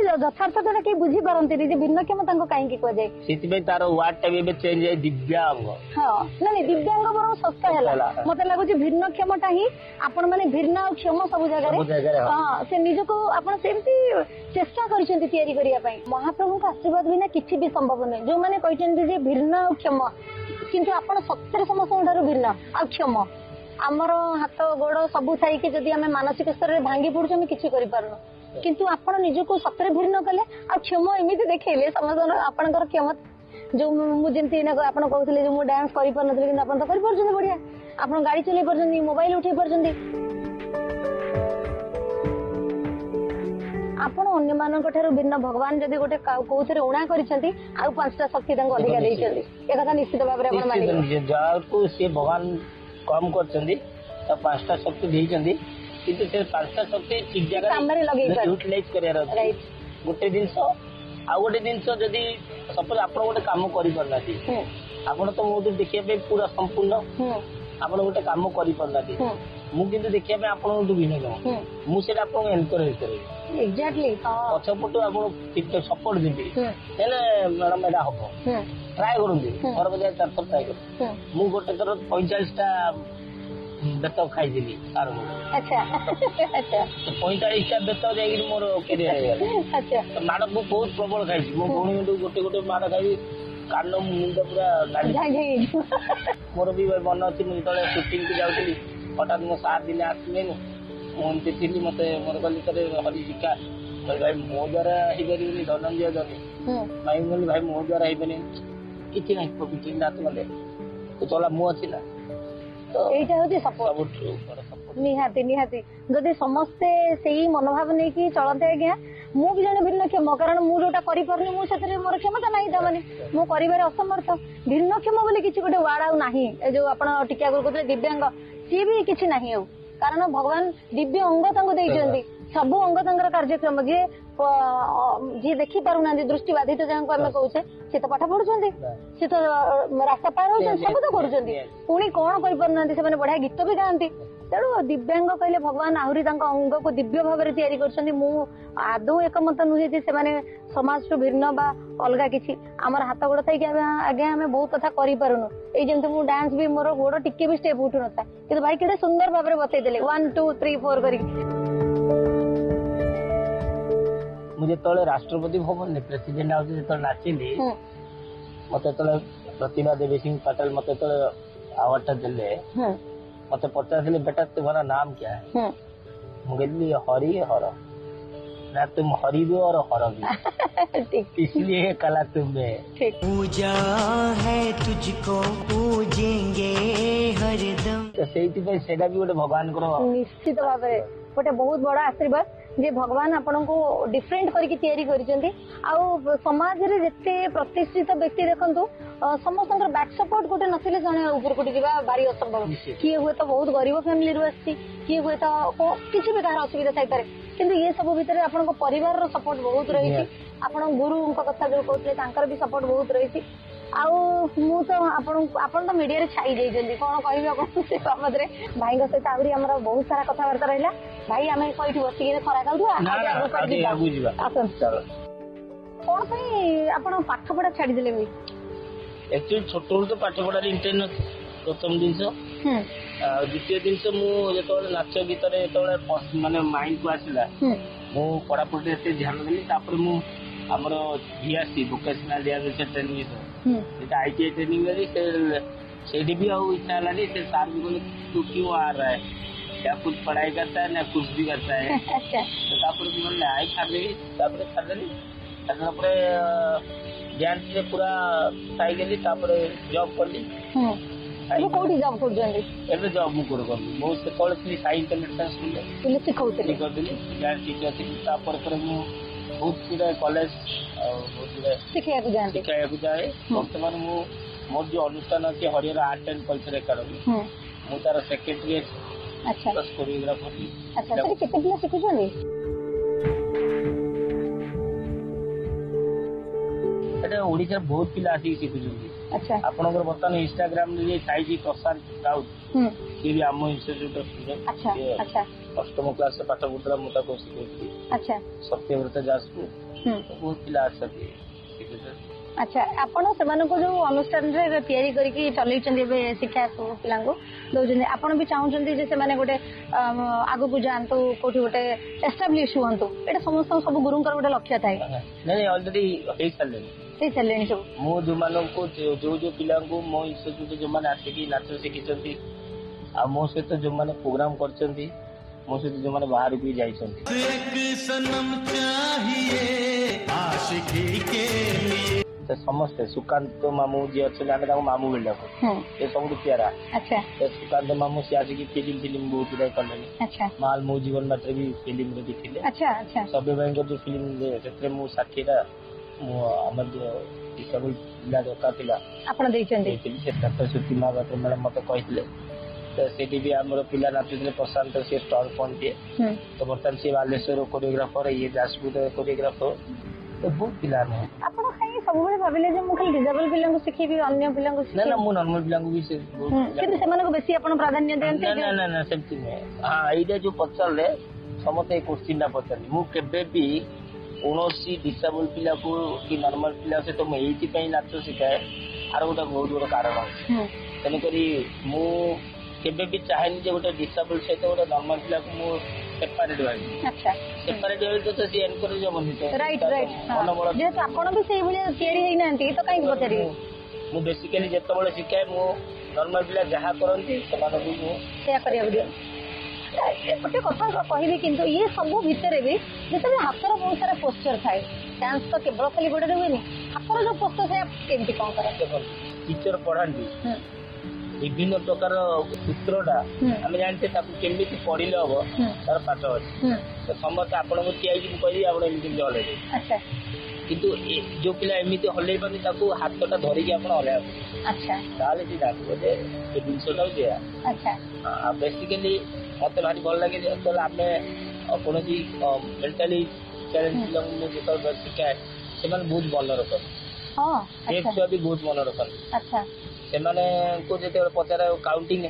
यथार्थता कहीं बुझी पारती भिन्नक्षम कहीं कहुए तार वार्ड भी चेंज है दिव्यांग। हाँ नहीं दिव्यांग बरং सस्ता है मत लगुच भिन्नक्षम ही आपण मैंने भिन्न और क्षम सब जगह हाँ से निजक आप चेष्टा कर महाप्रभु का आशीर्वाद बिना किसी भी संभव नहीं। जो मैंने कहते भिन्न और क्षम किंतु आपण सत्य समस्त भिन्न आ क्षम आमर हाथ गोड़ सब थी जदि आम मानसिक स्तर में भांगी पड़ू किसी कर किंतु आपण निजको सतरे भिन्न कले आ क्षम एमती देखले समस्त आपनकर क्षम जो मुझे आप कहते जो डांस कर तो कर बढ़िया आप गाड़ी चल पार मोबाइल उठे पार आपण अन्य मान भिन्न भगवान जदि गोटे कौन उणा कर 5टा शक्ति अधिका एक निश्चित भाव में भगवान कम कर 5टा शक्ति किंतु से 5टा शक्ति ठीक जगह यूटिलाइज कर गोटे जिन ଆଉ ଗୋଟେ ଜିନିଷ ଯଦି ସପୋଜ ଆପଣ ଗୋଟେ କାମ କରିପାରୁନାହାନ୍ତି ଆପଣ ତ ମୋଠୁ ଦେଖିବା ପାଇଁ ପୁରା ସମ୍ପୂର୍ଣ୍ଣ ଆପଣ ଗୋଟେ କାମ କରିପାରୁନାହାନ୍ତି ମୁଁ କିନ୍ତୁ ଦେଖିବା ପାଇଁ ଆପଣଙ୍କଠୁ ଭିନ୍ନ ଜଣ ମୁଁ ସେଇଟା ଆପଣଙ୍କୁ ଏନକରେଜ କରିବି ଏକ୍ଜାକ୍ଟଲି ପଛପଟୁ ଆପଣ ସପୋର୍ଟ ଦେବି ହେଲେ ମ୍ୟାଡାମ ଏଇଟା ହବ ଟ୍ରାଏ କରନ୍ତୁ ଥର ବଜାୟ 4 ଥର ଟ୍ରାଏ କରନ୍ତୁ ମୁଁ ଗୋଟେ ଥର 45ଟା ବେତ ଖାଇଥିଲି ତାର ଆଚ୍ଛା ଆଚ୍ଛା 45ଟା ବେତ ଯାଇକିରି ମୋର କ୍ୟାରିୟର ହେଇଗଲା ଆଚ୍ଛା ମାଡ଼ ମୁଁ ବହୁତ ପ୍ରବଳ ଖାଇଛି ମୋ ଭଉଣୀ ଗୋଟେ ଗୋଟେ ମାଡ଼ ଖାଇବି କାନ ମୁଣ୍ଡ ପୁରା ମୋର ବି ମନ ଅଛି ମୁଁ ଯେତେବେଳେ ସୁଟିଂକୁ ଯାଉଥିଲି ହଠାତ୍ ମୋ ସାର୍ ଦିନେ ଆସିଲେନି ମୁଁ ଏମିତି ଥିଲି ମତେ ମୋର କହିଲି ଥରେ ହରି ଶିକ୍ଷା ଭାଇ ମୋ ଦ୍ୱାରା ହେଇପାରିବନି ଧନଞ୍ଜୟ ଧନୀ ଭାଇ କହିଲି ଭାଇ ମୋ ଦ୍ୱାରା ହେଇପାରିବନି କିଛି ନାହିଁ କିଛି ନାଥ ମତେ ଚଲା ମୁଁ ଅଛି ନା এইটা হচ্ছে সপোর্ট নিহাতি নিহাতি যদি সমস্তে সেই মনোভাব নেইকি চলতে আজ্ঞা ମୁଁ ବି ଜଣେ ଭିନ୍ନକ୍ଷମ କାରଣ ମୁଁ ଯୋଉଟା କରିପାରୁନି ମୁଁ ସେଥିରେ ମୋର କ୍ଷମତା ନାହିଁ ତାମାନେ ମୁଁ କରିବାରେ ଅସମର୍ଥ ଭିନ୍ନକ୍ଷମ ବୋଲି କିଛି ଗୋଟେ ୱାର୍ଡ ଆଉ ନାହିଁ ଏ ଯୋଉ ଆପଣ ଟିକେ ଆଗରୁ କହୁଥିଲେ ଦିବ୍ୟାଙ୍ଗ ସିଏ ବି କିଛି ନାହିଁ ଆଉ କାରଣ ଭଗବାନ ଦିବ୍ୟ ଅଙ୍ଗ ତାଙ୍କୁ ଦେଇଛନ୍ତି ସବୁ ଅଙ୍ଗ ତାଙ୍କର କାର୍ଯ୍ୟକ୍ରମ ଯିଏ ଦେଖି ପାରୁନାହାନ୍ତି ଦୃଷ୍ଟି ବାଧିତ ଯାହାଙ୍କୁ ଆମେ କହୁଛେ ସେ ତ ପାଠ ପଢୁଛନ୍ତି ସେ ତ ରାସ୍ତା ପାର ହଉଛନ୍ତି ସବୁ ତ କରୁଛନ୍ତି ପୁଣି କଣ କରିପାରୁନାହାନ୍ତି ସେମାନେ ବଢିଆ ଗୀତ ବି ଗାଆନ୍ତି ତେଣୁ ଦିବ୍ୟାଙ୍ଗ କହିଲେ ଭଗବାନ ଆହୁରି ତାଙ୍କ ଅଙ୍ଗକୁ ଦିବ୍ୟ ଭାବରେ ତିଆରି କରିଛନ୍ତି ମୁଁ ଆଦୌ ଏକମତ ନୁହେଁ ଯେ ସେମାନେ ସମାଜଠୁ ଭିନ୍ନ ବା ଅଲଗା କିଛି ଆମର ହାତ ଗୋଡ ଥାଇକି ଆଜ୍ଞା ଆମେ ବହୁତ କଥା କରିପାରୁନୁ ଏଇ ଯେମିତି ମୁଁ ଡ୍ୟାନ୍ସ ବି ମୋର ଗୋଡ ଟିକେ ବି ଷ୍ଟେପ ଉଠୁନଥାଏ କିନ୍ତୁ ଭାଇ କେତେ ସୁନ୍ଦର ଭାବରେ ବତେଇଦେଲେ 1 2 3 4 କରିକି ମୁଁ ଯେତେବେଳେ ରାଷ୍ଟ୍ରପତି ଭବନରେ ପ୍ରେସିଡେଣ୍ଟ ହାଉସ ଯେତେବେଳେ ନାଚିଲି ମତେ ଯେତେବେଳେ ପ୍ରତିଭା ଦେବୀ ସିଂ ପଟେଲ ମତେ ଯେତେବେଳେ ଆୱାର୍ଡଟା ଦେଲେ मत पचारे बेटा तुम्हारा नाम क्या है मुझे हरि हर ना तुम हरि भी और हर भी इसलिए कला तुम्हें पूजा है तुझको पूजेंगे हरदम सेटा भी गोटे भगवान निश्चित भाव में गोटे बहुत बड़ा आशीर्वाद जे भगवान आपको डिफरेंट करके तैयारी करिसेंती आउ समाज रे जते प्रतिष्ठित व्यक्ति देखंतु समस्त बैक सपोर्ट गोटे नथिले जने ऊपर कोटी जीवा भारी असंभव किए हुए तो बहुत गरीब फैमिली रु आसी किए हुए तो किसी भी कार असुविधा थाई पारे किंतु ये सब भीतर आपन परिवार रो सपोर्ट बहुत रही आपन गुरु कथा जो कहते तांकर भी सपोर्ट बहुत रही आउ मु तो आपन तो मीडिया रे छाई जाई जल्दी कोन कहबी आपन से बाबद रे भाई को सहित आउरी हमरा बहुत सारा कथा वार्ता रहला भाई आमे कइठी बसी के खरा खाउथु आगु जीवा आसन कोन पई आपन पाठ पढा छाडी देले भाई एक्चुअली छोटो तो पाठ पढा रे इंटरनेट प्रथम दिन द्वितीय दिन मु जेतोले नाच गीत रे जेतोले माने माइंड को आसिला मु पढा पढे से ध्यान देली तापर मु हमरो बीएससी वोकेशनल रिहैबिलिटेशन ट्रेनिंग से आईटीआई ट्रेनिंग में से भी आउ इच्छा लानी से सार भी बोले तू क्यों आ रहा है क्या कुछ पढ़ाई करता है ना कुछ भी करता है तो तापर बोले आई छाड़देवी तापर छाड़देली तापर डांस रे पूरा साई गेली तापर जॉब करली एबे कोठी जॉब कर जंदी एबे जॉब मु कर मो से कॉलेज साई इंटरनेशनल स्कूल ले सिखाउतली डांस टीचर थी तापर पर मु बहुत गुड़ा कॉलेज शिखा जाए बर्तमान मोर जो अनुष्ठान अच्छे Harihar art and culture academy मु तार सेक्रेटरी प्लस कोरियोग्राफर अच्छा सर केते पिला शिखुछनी एटा ओडिसा बहुत पिला आसी शिखुछनी अच्छा आपनकर बर्तमान इंस्टाग्राम रे साइजी प्रसाद राउत ये भी आम इंस्टीट्यूट स्टूडेंट अच्छा अच्छा अष्टम क्लास से पाठ पढ़ुला मु ताको शिखुछि अच्छा सत्यव्रत जासपुर बहुत पिला आसती अच्छा आपण सेमानको जो अनुष्ठान रे तयारी करके चलैछन्ती बे शिक्षा पिला को दउछन्ती आपण भी चाहउछन्ती जे सेमाने गोटे आगु को जानतो कोठी गोटे एस्टैब्लिश हुअंतु एटा समस्त सब गुरुंकर गोटे लक्ष्य थाए नहीं ऑलरेडी हे चलेनी सब मो जो मानो को जो पिला को मो इंस्टीट्यूट जो माने आसे की नाच शिखिचन्ती आ मो से तो जो माने प्रोग्राम करचन्ती मो से जो माने बाहर भी जाइछन्ती एक सनम चाहिए आशिकी के लिए समस्त सुकांत मामू जी अच्छे मामू बोल ये सब प्यारा अच्छा सुकांत मामू से आसिक फिल्म बहुत गुड़ा कले अच्छा माल मो जीवन मात्र भी फिल्म रे देखिले अच्छा अच्छा सभ्य भाई जो फिल्म से मु 60टा आम जो डिसेबल पिला दरकार थिला आपण दैछन्ती से डॉक्टर सुतिमा बात मैडम मते कहितले तो सेठी भी हमर पिला नाचुले प्रशांत से स्टॉल पॉइंट तो बर्तमान से बालेश्वर कोरियोग्राफर ये जासपुर कोरियोग्राफर ବହୁତ ପିଲା ନୁହେଁ। ଆପଣ କାହିଁକି ସବୁବେଳେ ଭାବିଲେ ଯେ ମୁଁ ଖାଲି ଡିଜେବଲ ପିଲାଙ୍କୁ ଶିଖେଇବି ଅନ୍ୟ ପିଲାଙ୍କୁ ନା ନା ଶିଖେଇବି? ମୁଁ ନର୍ମାଲ ପିଲାଙ୍କୁ ବି ସେ କିନ୍ତୁ ସେମାନଙ୍କୁ ବେଶୀ ଆପଣ ପ୍ରାଧାନ୍ୟ ଦିଅନ୍ତି? ନା ନା ନା ସେମିତି ନୁହେଁ। ହଁ ଏଇଟା ଯୋଉ ପଚାରିଲେ ସମସ୍ତେ ଏଇ କୋଶ୍ଚିନ୍ ଟା ପଚାରନ୍ତି। ମୁଁ କେବେ ବି କୌଣସି ଡିସାବଲ ପିଲାକୁ କି ନର୍ମାଲ ପିଲା ସହିତ ମୁଁ ଏଇଥିପାଇଁ ନାଚ ଶିଖାଏ, ଆର ଗୋଟେ ବହୁତ ବଡ କାରଣ ଅଛି। ତେଣୁକରି ମୁଁ କେବେ ବି ଚାହେଁନି ଯେ ଗୋଟେ ଡିସାବଲ ସହିତ ଗୋଟେ ନର୍ମାଲ ପିଲାକୁ ମୁଁ ସେପାରେଟ ଭାବିବି। ଆଚ୍ଛା, ସେପାରେଟ ଭାବିଲେ ତ ସେ ଏନକରେଜ ହବନି। Right right. ଯେହେତୁ ଆପଣ ବି ସେଇଭଳିଆ ତିଆରି ହେଇନାହାନ୍ତି ତ କାହିଁକି ପଚାରିବେ? ମୁଁ ବେସିକାଲି ଯେତେବେଳେ ଶିଖାଏ ମୁଁ ନର୍ମାଲ ପିଲା ଯାହା କରନ୍ତି ସେମାନଙ୍କୁ ମୁଁ ସେଇଆ କରିବାକୁ ଦିଅ। ଗୋଟେ କଥା କହିବି, କିନ୍ତୁ ଇଏ ସବୁ ଭିତରେ ବି ଯେତେବେଳେ ହାତର ବହୁତ ସାରା ପୋସ୍ଚର ଥାଏ, ଡ୍ୟାନ୍ସ ତ କେବଳ ଖାଲି ଗୋଡ଼ରେ ହୁଏନି, ହାତର ଯୋଉ ପୋସ୍ଚର ଥାଏ କେମିତି କଣ କରନ୍ତି? ଦେଖନ୍ତୁ ଟିଚର ପଢାନ୍ତି ବିଭିନ୍ନ ପ୍ରକାର ସୂତ୍ରଟା ଆମେ ଜାଣିଛେ ତାକୁ କେମିତି ପଢିଲେ ହବ ତାର ପାଠ ଅଛି। ତ ସମସ୍ତେ ଆପଣଙ୍କୁ ଠିଆ ହେଇକି ମୁଁ କହିବି ଆପଣ ଏମିତି ହଲେଇବେ, ଆଚ୍ଛା କିନ୍ତୁ ଯୋଉ ପିଲା ଏମିତି ହଲେଇ ପାରୁନି ତାକୁ ହାତଟା ଧରିକି ଆପଣ ହଲେଇବା ଆଚ୍ଛା ତାହେଲେ ସେ ଜାଣିବ ଯେ ଏ ଜିନିଷଟା ହଉଛି ଏହା। ଆଚ୍ଛା ଆଉ ବେସିକାଲି ମତେ ଭାରି ଭଲ ଲାଗେ ଯେତେବେଳେ ଆମେ କୌଣସି ମେଣ୍ଟାଲି ଚ୍ୟାଲେଞ୍ଜ ପିଲାଙ୍କୁ ମୁଁ ଯେତେବେଳେ ଶିଖାଏ ସେମାନେ ବହୁତ ମନେ ରଖନ୍ତି। ହଁ ସେ ଛୁଆ ବି ବହୁତ ମନେ ରଖନ୍ତି। ଆଚ୍ଛା ସେମାନଙ୍କୁ ଯେତେବେଳେ ପଚାର କାଉଣ୍ଟିଂ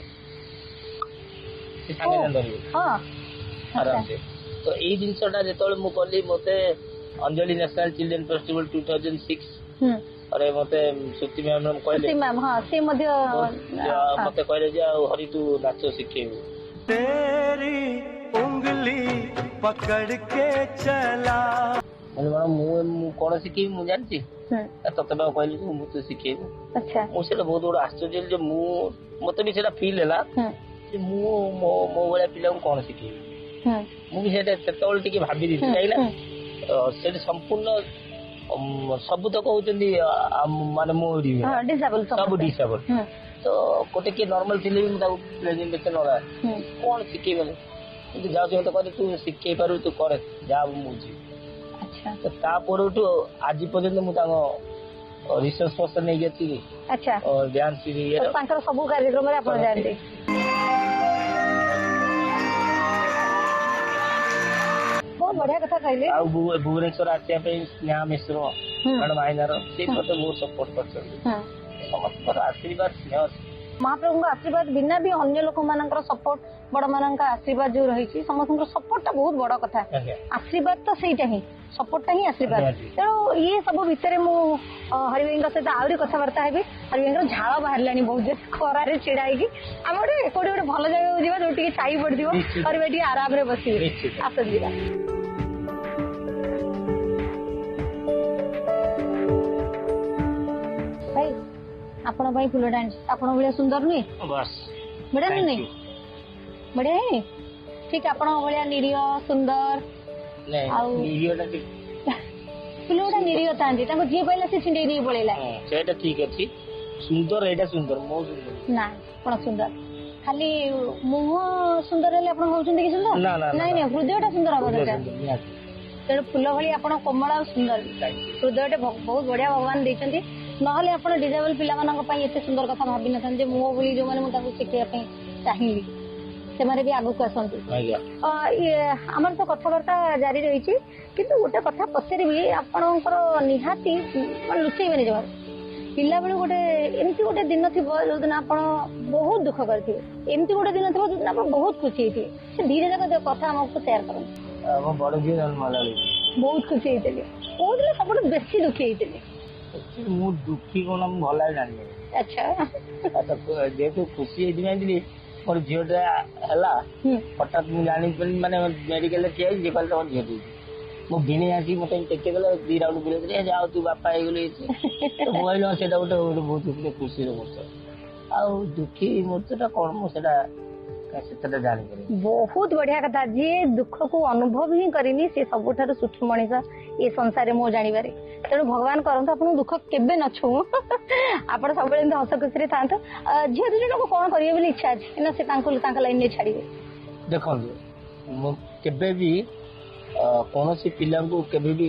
ସେ ସାଙ୍ଗେ ସାଙ୍ଗେ ଧରିବେ ହଁ ଆରାମସେ। ତ ଏଇ ଜିନିଷଟା ଯେତେବେଳେ ମୁଁ କଲି ମତେ ଅଞ୍ଜଳି ନ୍ୟାସନାଲ ଚିଲଡ୍ରେନ୍ ଫେଷ୍ଟିଭାଲ 2006 ରେ ମତେ ଶ୍ରୁତି ମ୍ୟାମ କହିଲେ, ସେ ମଧ୍ୟ ମତେ କହିଲେ ଯେ ଆଉ ହରି ତୁ ନାଚ ଶିଖେଇବୁ। तेरी उंगली पकड़ के चला। ମୁଁ କଣ ଶିଖେଇବି ମୁଁ ଜାଣିଛି, ତତେ ବା କହିଲି ମୁଁ ତୁ ଶିଖେଇବୁ। ମୁଁ ସେଇଟା ବହୁତ ବଡ ଆଶ୍ଚର୍ଯ୍ୟ ଯେ ମତେ ବି ସେଇଟା ଫିଲ୍ ହେଲା ଯେ ମୁଁ ମୋ ଭଳିଆ ପିଲାଙ୍କୁ କଣ ଶିଖେଇବି। ମୁଁ ବି ସେଇଟା ସେତେବେଳେ ଟିକେ ଭାବି ଦେଇଥିଲି, କାହିଁକି ନା ସେଠି ସମ୍ପୂର୍ଣ୍ଣ ସବୁ ତ କହୁଛନ୍ତି ମାନେ ମୋ ସବୁ ଡିସାବଲ। ତ ଗୋଟେ କିଏ ନର୍ମାଲ ଥିଲେ ବି ମୁଁ ତାକୁ ପ୍ରେଜେଣ୍ଟେସନ କଣ ଶିଖେଇବନି, କିନ୍ତୁ ଯାଉଛି ମତେ କହିଲେ ତୁ ଶିଖେଇ ପାରୁ ତୁ କରେ ଯାହା ମୁଁ ଯିବି। ତ ତା ପରଠୁ ଆଜି ପର୍ଯ୍ୟନ୍ତ ମୁଁ ତାଙ୍କ ରିସର୍ଚ୍ଚ ପର୍ସନ ନେଇକି ଅଛି ଡ୍ୟାନ୍ସ ତାଙ୍କର ସବୁ କାର୍ଯ୍ୟକ୍ରମରେ ଆପଣ ଯାଆନ୍ତି। ବହୁତ ବଢିଆ କଥା କହିଲେ। ଆଉ ଭୁବନେଶ୍ୱର ଆସିବା ପାଇଁ ସ୍ନେହା ମିଶ୍ର ମ୍ୟାଡମ ଆଇନାର ସେ ମତେ ବହୁତ ସପୋର୍ଟ କରିଛନ୍ତି। ସମସ୍ତଙ୍କର ଆଶୀର୍ବାଦ ସ୍ନେହ ଅଛି। ମହାପ୍ରଭୁଙ୍କ ଆଶୀର୍ବାଦ ବିନା ବି ଅନ୍ୟ ଲୋକମାନଙ୍କର ସପୋର୍ଟ, ବଡ ମାନଙ୍କ ଆଶୀର୍ବାଦ ଯୋଉ ରହିଛି, ସମସ୍ତଙ୍କର ସପୋର୍ଟ ଟା ବହୁତ ବଡ କଥା। ଆଶୀର୍ବାଦ ତ ସେଇଟା ହିଁ, ସପୋର୍ଟଟା ହିଁ ଆଶୀର୍ବାଦ। ତେଣୁ ଇଏ ସବୁ ଭିତରେ ମୁଁ ହରିଭାଇଙ୍କ ସହିତ ଆହୁରି କଥାବାର୍ତ୍ତା ହେବି। ହରିଭାଇଙ୍କର ଝାଳ ବାହାରିଲାଣି ବହୁତ ଜୋର ଖରାରେ ଛିଡା ହେଇକି। ଆମେ କୋଉଠି ଗୋଟେ ଭଲ ଜାଗାକୁ ଯିବା ଯୋଉଠି ଟିକେ ଛାଇ ପଡିଥିବ, ହରିଭାଇ ଟିକେ ଆରାମରେ ବସିବେ। ଆସନ୍ତୁ ଯିବା। ଭାଇ ଆପଣଙ୍କ ପାଇଁ ଫୁଲଟା ଆଣିଛି, ଆପଣଙ୍କ ଭଳିଆ ସୁନ୍ଦର ନୁହେଁ? ବଢିଆ ନୁହେଁ? ବଢିଆ ହେଇନି? ଠିକ ଆପଣଙ୍କ ଭଳିଆ ନିରୀହ ସୁନ୍ଦର ଆଉ ଫୁଲ ଗୁଡା ନିରୀହ ଥାନ୍ତି, ତାଙ୍କୁ ଯିଏ ପାଇଲା ସେ ଛିଣ୍ଡେଇ ନେଇ ପଳେଇଲା। ସେଇଟା ଠିକ ଅଛି, ସୁନ୍ଦର ଏଇଟା ସୁନ୍ଦର ମୋ ସୁନ୍ଦର ନା କଣ ସୁନ୍ଦର ଖାଲି ମୁହଁ ସୁନ୍ଦର ହେଲେ ଆପଣ ହଉଛନ୍ତି କି ସୁନ୍ଦର? ନାଇଁ ନାଇଁ, ହୃଦୟଟା ସୁନ୍ଦର ହବା ଦରକାର। ତେଣୁ ଫୁଲ ଭଳି ଆପଣ କୋମଳ ଆଉ ସୁନ୍ଦର, ହୃଦୟଟେ ବହୁତ ବଢିଆ ଭଗବାନ ଦେଇଛନ୍ତି। ନହେଲେ ଆପଣ ଡିଜେବଲ ପିଲାମାନଙ୍କ ପାଇଁ ଏତେ ସୁନ୍ଦର କଥା ଭାବିନଥାନ୍ତି ଯେ ମୋ ଭଳି ଯୋଉମାନେ ମୁଁ ତାଙ୍କୁ ଶିଖେଇବା ପାଇଁ ଚାହିଁବି ସେମାନେ ବି ଆଗକୁ ଆସନ୍ତୁ। ଆମର ତ କଥାବାର୍ତ୍ତା ଜାରି ରହିଛି, କିନ୍ତୁ ଗୋଟେ କଥା ପଚାରିବି ଆପଣଙ୍କର, ନିହାତି ଲୁଚେଇବେନି ଜମା। ପିଲାବେଳୁ ଗୋଟେ ଏମିତି ଗୋଟେ ଦିନ ଥିବ ଯୋଉଦିନ ଆପଣ ବହୁତ ଦୁଃଖ କରିଥିବେ, ଏମିତି ଗୋଟେ ଦିନ ଥିବ ଯୋଉଦିନ ଆପଣ ବହୁତ ଖୁସି ହେଇଥିବେ, ସେ ଧୀରେ ଯାକ କଥା ଆମକୁ ସେୟାର କରନ୍ତୁ। ମୋ ବଡ ଝିଅ ଜନ୍ମ ହେଲା ବହୁତ ଖୁସି ହେଇଥିଲି, କୋଉଦିନ ସବୁଠୁ ବେଶୀ ଦୁଃଖୀ ହେଇଥିଲି? ମୁଁ ଦୁଃଖୀ କଣ ମୁଁ ଭଲ ଜାଣିନି। ଆଚ୍ଛା, ଯେହେତୁ ଖୁସି ହେଇଥିଲି ମୋର ଝିଅଟା ହେଲା, ହଠାତ୍ ମୁଁ ଜାଣିପାରିଲି, ମାନେ ମେଡିକାଲରେ ଠିଆ ହେଇଛି, କହିଲେ ତମ ଝିଅ ଦେଇଛି। ମୁଁ ଭିଣେଇ ଆସିକି ମତେ ଟେକି ଦେଲେ, 2 ରାଉଣ୍ଡ ବୁଲେଇଦେଲେ, ଯାଉ ତୁ ବାପା ହେଇଗଲି। ମୁଁ କହିଲି ସେଇଟା ଗୋଟେ ବହୁତ ଖୁସିର ମୁହୂର୍ତ୍ତ। ଆଉ ଦୁଃଖୀ ମୁହୂର୍ତ୍ତଟା କଣ ମୁଁ ସେଟା ଜାଣିପାରିନି। ବହୁତ ବଢିଆ କଥା, ଯିଏ ଦୁଃଖକୁ ଅନୁଭବ ହିଁ କରିନି ସେ ସବୁଠାରୁ ସୂକ୍ଷ୍ମ ମଣିଷ ଏ ସଂସାରରେ ମୁଁ ଜାଣିବାରେ। ତେଣୁ ଭଗବାନ କରନ୍ତୁ ଆପଣଙ୍କୁ ଦୁଃଖ କେବେ ନ ଛୁଁ, ଆପଣ ସବୁବେଳେ ଏମିତି ହସ ଖୁସିରେ ଥାନ୍ତୁ। ଝିଅ 2 ଜଣଙ୍କୁ କଣ କରିବେ ବୋଲି ଇଚ୍ଛା ଅଛି ନା ସେ ତାଙ୍କ ଲାଇନରେ ଛାଡିବେ? ଦେଖନ୍ତୁ, ମୁଁ କେବେ ବି କୌଣସି ପିଲାଙ୍କୁ କେବେ ବି